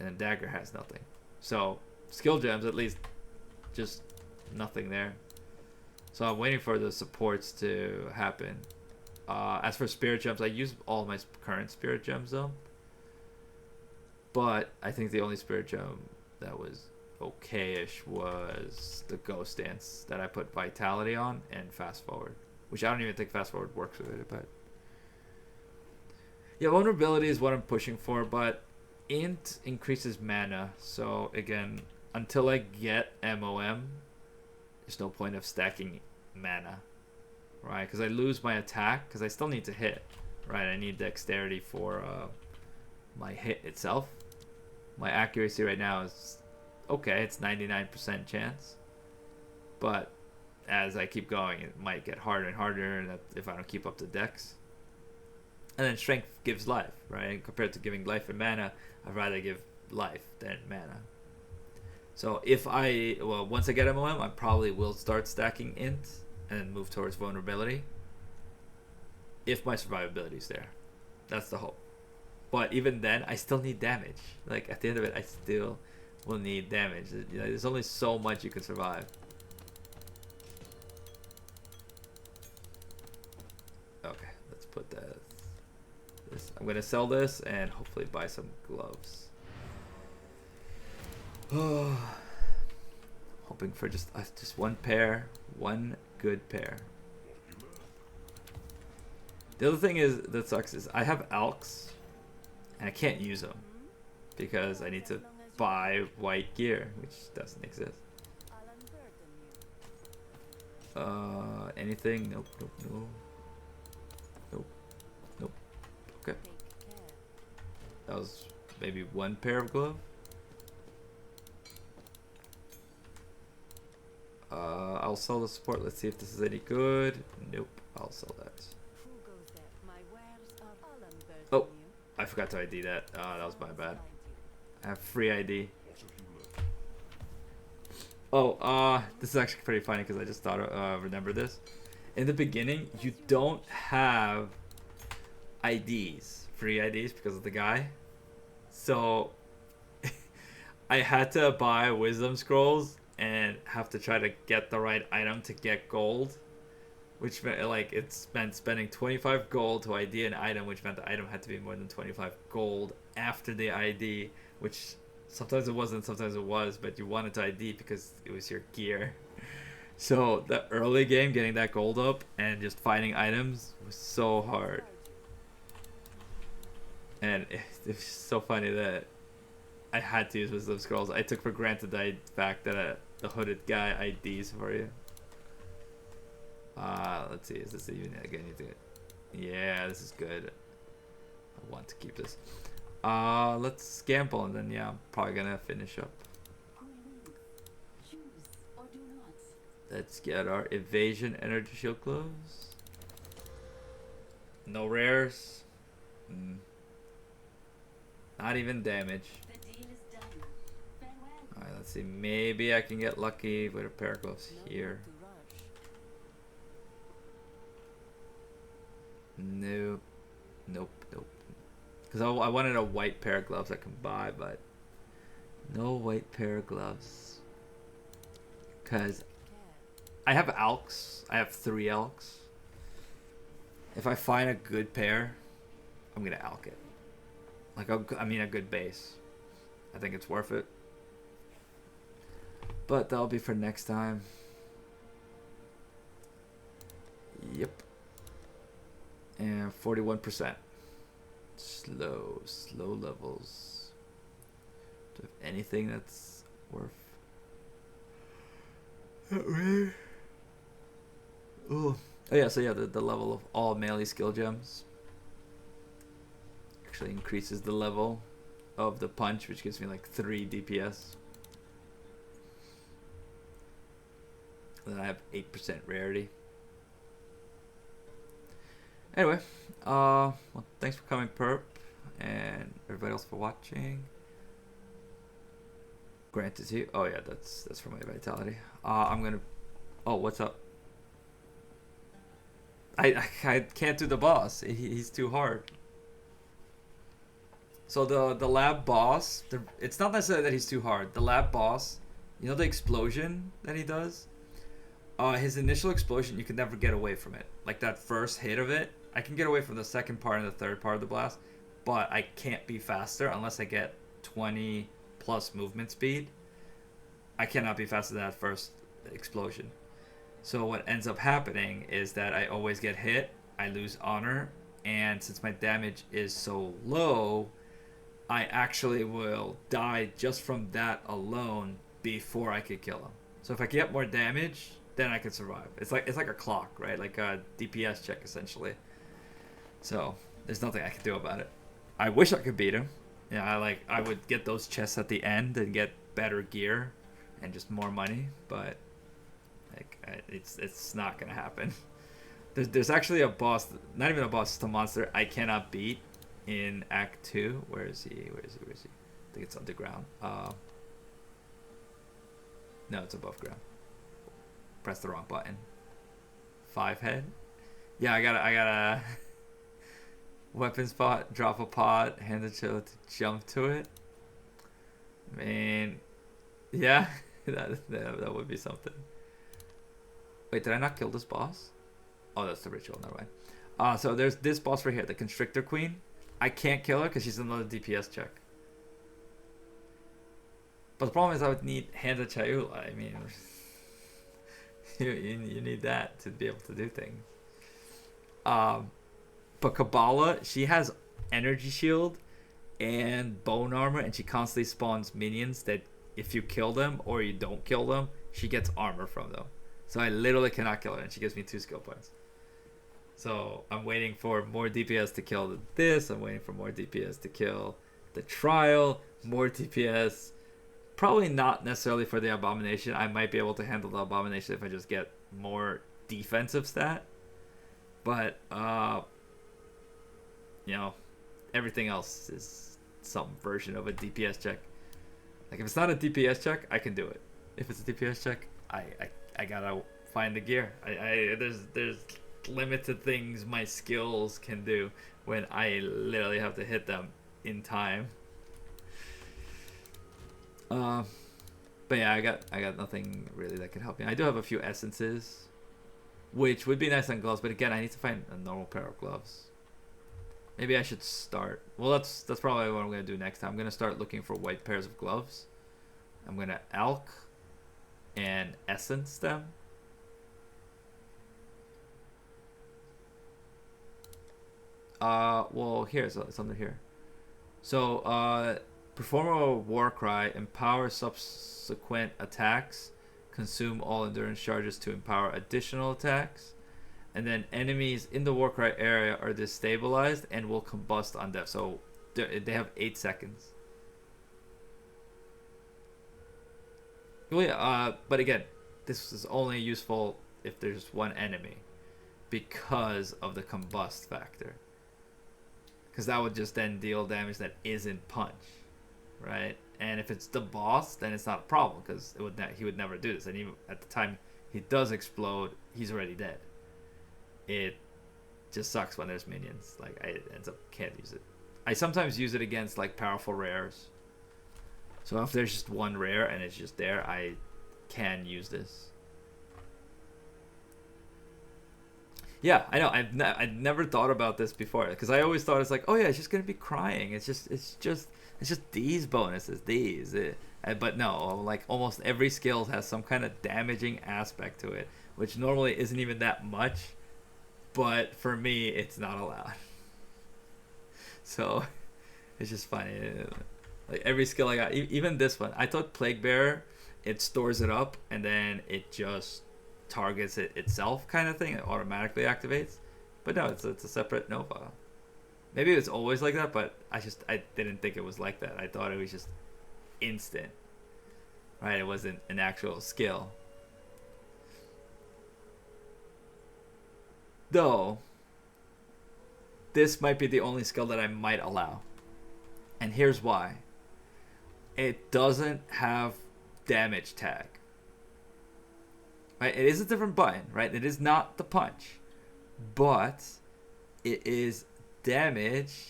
And then Dagger has nothing. So skill gems, at least, just nothing there. So I'm waiting for the supports to happen. As for spirit gems, I use all my current spirit gems though. But I think the only spirit gem that was okay-ish was the Ghost Dance that I put Vitality on and Fast Forward, which I don't even think Fast Forward works with it. But yeah, Vulnerability is what I'm pushing for, but Int increases mana. So again, until I get MOM, there's no point of stacking mana. Right, because I lose my attack, because I still need to hit. Right, I need dexterity for my hit itself. My accuracy right now is okay, it's 99% chance. But as I keep going, it might get harder and harder if I don't keep up the dex. And then strength gives life, right? Compared to giving life and mana, I'd rather give life than mana. So once I get MOM, I probably will start stacking int and move towards vulnerability if my survivability is there. That's the hope. But even then, I still need damage. Like, at the end of it, I still will need damage. You know, there's only so much you can survive. Okay, let's put this. I'm gonna sell this and hopefully buy some gloves. Hoping for just one pair, one good pair. The other thing that sucks is I have Alks and I can't use them because I need to buy white gear, which doesn't exist. Anything? Nope. Okay. That was maybe one pair of glove. I'll sell the support. Let's see if this is any good. Nope. I'll sell that. Oh, I forgot to ID that. That was my bad. I have free ID. Oh, this is actually pretty funny because I just thought remember this. In the beginning, you don't have IDs, free IDs, because of the guy. So I had to buy wisdom scrolls and have to try to get the right item to get gold, which meant like it meant spending 25 gold to ID an item, which meant the item had to be more than 25 gold after the ID, which sometimes it wasn't, sometimes it was, but you wanted to ID because it was your gear. So the early game, getting that gold up and just finding items was so hard. And it's so funny that I had to use wisdom scrolls. I took for granted the fact that the hooded guy IDs for you. Let's see. Is this even again? Yeah, this is good. I want to keep this. Let's gamble and then yeah, I'm probably gonna finish up. Let's get our evasion energy shield gloves. No rares. Not even damage. Alright, let's see. Maybe I can get lucky with a pair of gloves here. Nope. Nope. Because I wanted a white pair of gloves I can buy, but no white pair of gloves. Because I have Alks. I have 3 Alks. If I find a good pair, I'm going to Alk it. Like, I mean a good base. I think it's worth it. But that'll be for next time. Yep. And 41%. Slow levels. Do I have anything that's worth? Not really. Oh yeah, so yeah, the level of all melee skill gems actually increases the level of the punch, which gives me like 3 DPS. And then I have 8% rarity. Anyway, well, thanks for coming, Perp, and everybody else for watching. Granted to you. Oh yeah, that's for my vitality. I'm gonna. Oh, what's up? I can't do the boss. He's too hard. So the lab boss, it's not necessarily that he's too hard. The lab boss, you know the explosion that he does? His initial explosion, you can never get away from it. Like that first hit of it, I can get away from the second part and the third part of the blast, but I can't be faster unless I get 20 plus movement speed. I cannot be faster than that first explosion. So what ends up happening is that I always get hit, I lose honor, and since my damage is so low, I actually will die just from that alone before I could kill him. So if I get more damage, then I can survive. It's like a clock, right? Like a DPS check essentially. So there's nothing I can do about it. I wish I could beat him. Yeah, I would get those chests at the end and get better gear and just more money, but it's not gonna happen. There's actually a boss, not even a boss, it's a monster I cannot beat in Act 2. Where is he? I think it's underground. No, it's above ground. Press the wrong button. 5 head. Yeah, I gotta weapon spot, drop a pot, hand the chill to jump to it. Man, yeah, that would be something. Wait, did I not kill this boss? Oh, that's the ritual. Never mind. So there's this boss right here, the Constrictor Queen. I can't kill her because she's another DPS check. But the problem is I would need Hand of Chayula. I mean, you need that to be able to do things. But Kabbalah, she has Energy Shield and Bone Armor, and she constantly spawns minions that if you kill them or you don't kill them, she gets armor from them. So I literally cannot kill her, and she gives me 2 skill points. So I'm waiting for more DPS to kill this. I'm waiting for more DPS to kill the Trial. More DPS. Probably not necessarily for the Abomination. I might be able to handle the Abomination if I just get more defensive stat. But, you know, everything else is some version of a DPS check. Like, if it's not a DPS check, I can do it. If it's a DPS check, I gotta find the gear. There's limited things my skills can do when I literally have to hit them in time. But yeah, I got nothing really that could help me. I do have a few essences, which would be nice on gloves, but again, I need to find a normal pair of gloves. Maybe I should start. Well, that's probably what I'm gonna do next time. I'm gonna start looking for white pairs of gloves. I'm gonna Alk and essence them. Well, here's something here. So, perform a war cry, empower subsequent attacks, consume all endurance charges to empower additional attacks, and then enemies in the Warcry area are destabilized and will combust on death. So they have 8 seconds. Well, yeah, but again, this is only useful if there's one enemy because of the combust factor. Because that would just then deal damage that isn't punch, right? And if it's the boss, then it's not a problem because he would never do this. And even at the time he does explode, he's already dead. It just sucks when there's minions. Like I ends up can't use it. I sometimes use it against like powerful rares. So if there's just one rare and it's just there, I can use this. Yeah, I know. I've never thought about this before because I always thought it's like, oh yeah, it's just gonna be crying. It's just these bonuses, these. But no, like almost every skill has some kind of damaging aspect to it, which normally isn't even that much. But for me, it's not allowed. So it's just funny. Like every skill I got, even this one, I thought Plague Bearer, it stores it up and then it just targets it itself, kind of thing. It automatically activates, but no, it's a separate Nova. Maybe it's always like that, but I didn't think it was like that. I thought it was just instant, right? It wasn't an actual skill. Though, this might be the only skill that I might allow. And here's why. It doesn't have damage tag. Right? It is a different button, right? It is not the punch. But it is damage.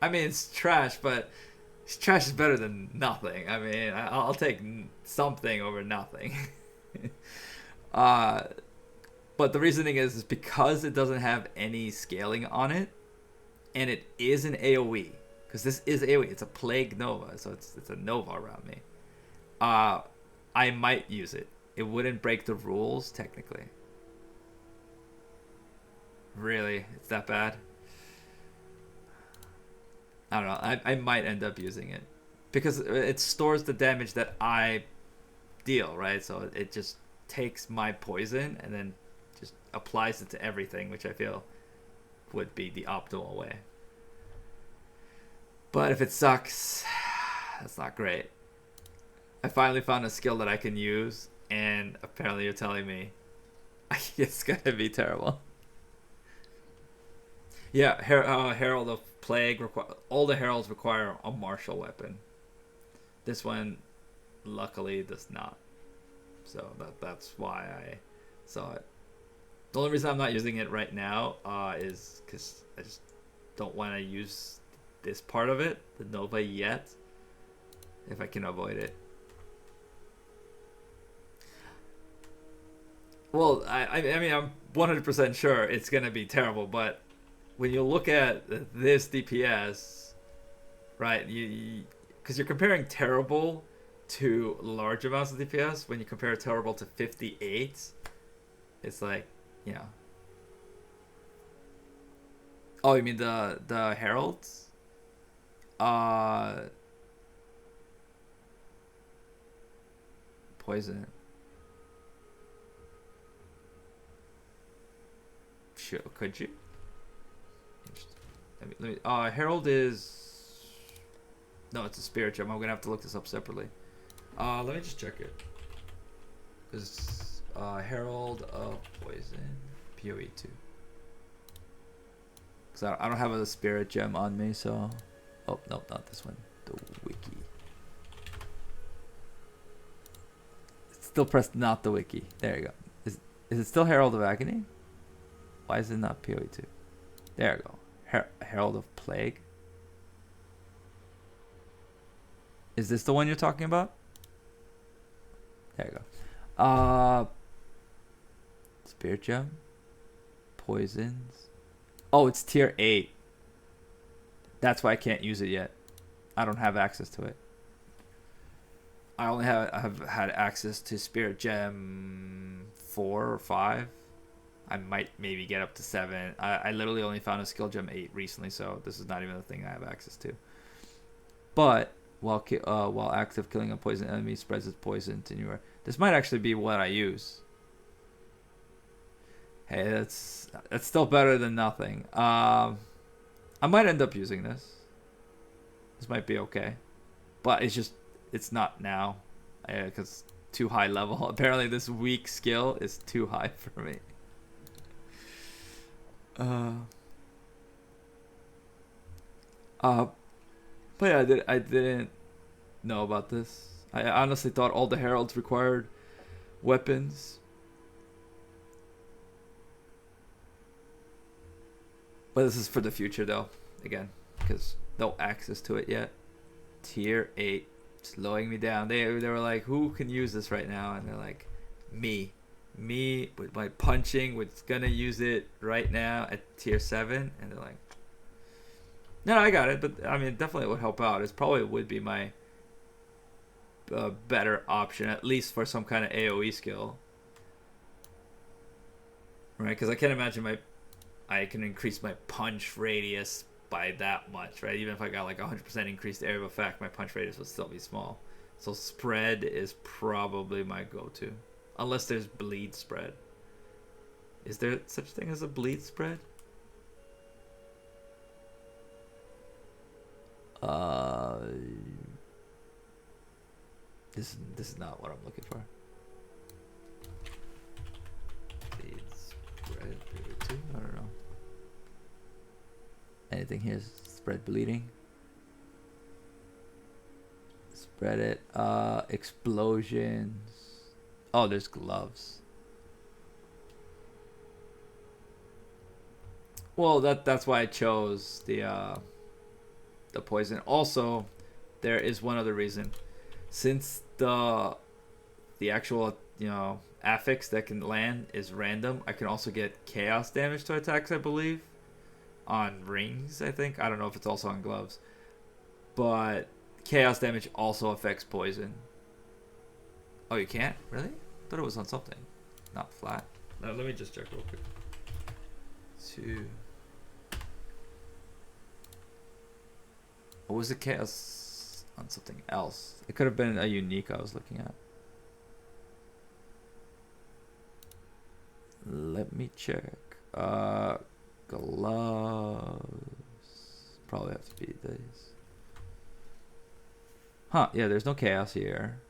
I mean, it's trash, but trash is better than nothing. I mean, I'll take something over nothing. But the reasoning is because it doesn't have any scaling on it, and it is an AoE, because this is AoE. It's a Plague Nova, so it's a Nova around me. I might use it. It wouldn't break the rules, technically. Really? It's that bad? I don't know. I might end up using it. Because it stores the damage that I deal, right? So it just takes my poison and then just applies it to everything, which I feel would be the optimal way. But if it sucks, that's not great. I finally found a skill that I can use, and apparently you're telling me it's gonna be terrible. Yeah, Herald of Plague. All the heralds require a martial weapon. This one, luckily, does not. So that's why I saw it. The only reason I'm not using it right now is because I just don't want to use this part of it, the Nova, yet, if I can avoid it. Well, I mean, I'm 100% sure it's going to be terrible, but when you look at this DPS, right, because you're comparing terrible to large amounts of DPS, when you compare terrible to 58, it's like, you know. Oh, you mean the heralds? Poison. Sure, could you? Let me Herald is... No, it's a spirit gem. I'm gonna have to look this up separately. Let me just check it. Because Herald of Poison, PoE 2. Because I don't have a spirit gem on me, so... Oh, no, not this one. The wiki. Still pressed not the wiki. There you go. Is it still Herald of Agony? Why is it not PoE 2? There you go. Herald of Plague. Is this the one you're talking about? There you go. Spirit Gem. Poisons. Oh, it's tier 8. That's why I can't use it yet. I don't have access to it. I only have had access to Spirit Gem 4 or 5. I might maybe get up to 7. I literally only found a skill gem 8 recently, so this is not even a thing I have access to. But while active, killing a poison enemy spreads its poison to anywhere. This might actually be what I use. Hey, that's still better than nothing. I might end up using this. This might be okay, but it's not now, because too high level. Apparently, this weak skill is too high for me. Uh, uh, but yeah, I didn't know about this. I honestly thought all the heralds required weapons, but this is for the future though. Again, because no access to it yet. Tier 8, slowing me down. They were like, who can use this right now? And they're like, me with my punching, was gonna use it right now at tier 7. And they're like, no, I got it, but I mean, definitely it would help out. It probably would be my better option, at least for some kind of AoE skill, right? Because I can't imagine I can increase my punch radius by that much, right? Even if I got like 100% increased area of effect, my punch radius would still be small. So spread is probably my go-to, unless there's bleed spread. Is there such thing as a bleed spread? This is not what I'm looking for. Bleed spread maybe too? I don't know. Anything here is spread bleeding. Spread it. Explosions. Oh, there's gloves. Well, that's why I chose the poison. Also, there is one other reason. Since the actual affix that can land is random, I can also get chaos damage to attacks, I believe, on rings. I think, I don't know if it's also on gloves, but chaos damage also affects poison. Oh, you can't? Really? I thought it was on something, not flat. Let me just check real quick. 2. What was the chaos on something else? It could have been a unique I was looking at. Let me check. Gloves. Probably have to be these. Huh, yeah, there's no chaos here.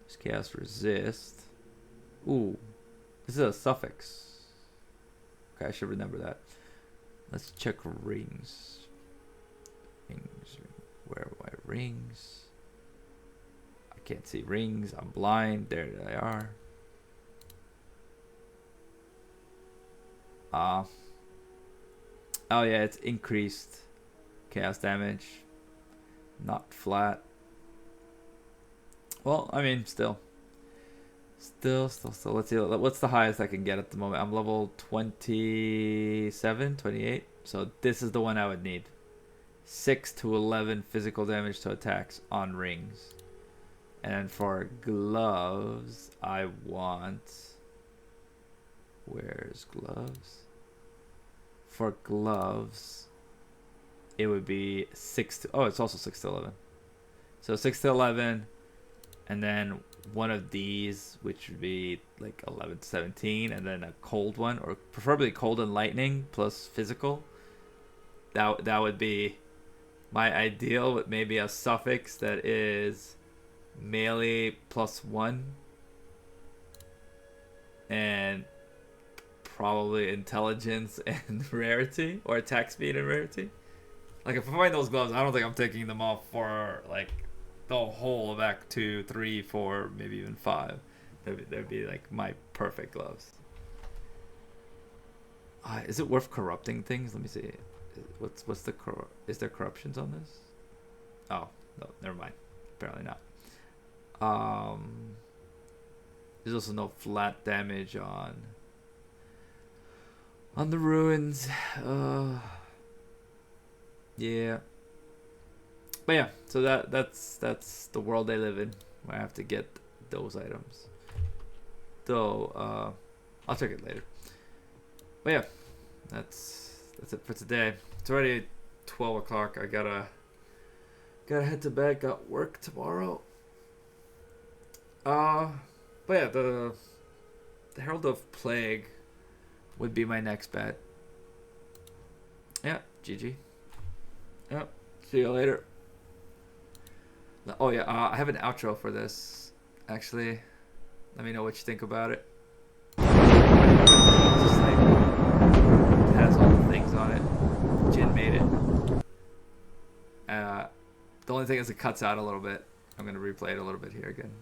There's chaos resist. Ooh. This is a suffix. Okay, I should remember that. Let's check rings. Where are my rings? I can't see rings. I'm blind. There they are. Oh yeah, it's increased chaos damage, not flat. Well, I mean, still. Let's see. What's the highest I can get at the moment? I'm level 27, 28. So this is the one I would need. 6 to 11 physical damage to attacks on rings. And for gloves, I want... Where's gloves? For gloves, it would be 6 to... Oh, it's also 6 to 11. So 6 to 11, and then one of these, which would be like 11 to 17, and then a cold one, or preferably cold and lightning plus physical. That would be my ideal, with maybe a suffix that is melee +1 and probably intelligence and rarity, or attack speed and rarity. Like, if I find those gloves, I don't think I'm taking them off for like the whole of Act 2, 3, 4, maybe even 5. They'd be like my perfect gloves. Is it worth corrupting things? Let me see. What's the is there corruptions on this? Oh no, never mind. Apparently not. There's also no flat damage on the ruins. Yeah. But yeah, so that's the world I live in, where I have to get those items. Though I'll check it later. But yeah, that's it for today. It's already 12 o'clock. I gotta head to bed. Got work tomorrow. But yeah, the Herald of Plague would be my next bet. Yeah, GG. Yep. See you later. Oh yeah, I have an outro for this. Actually, let me know what you think about it. It's just like it has all the things on it. Jin made it. The only thing is it cuts out a little bit. I'm gonna replay it a little bit here again.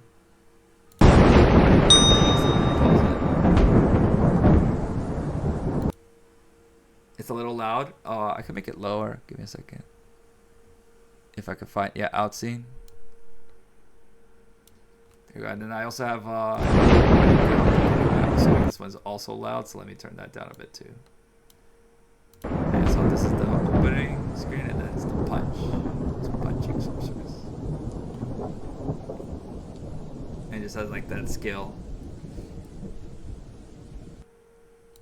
It's a little loud. I can make it lower. Give me a second. If I can find, yeah, out scene. There you go. And then I also have, I'm assuming this one's also loud, so let me turn that down a bit too. Okay, so this is the opening screen, and then it's the punch. It's punching Sorceress. And it just has like that skill.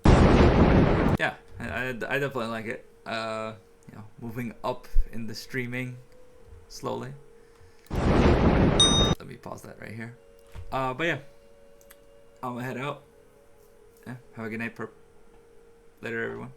Yeah, I definitely like it. You know, moving up in the streaming slowly. Let me pause that right here. But yeah, I'm gonna head out. Yeah, have a good night, perp. Later, everyone.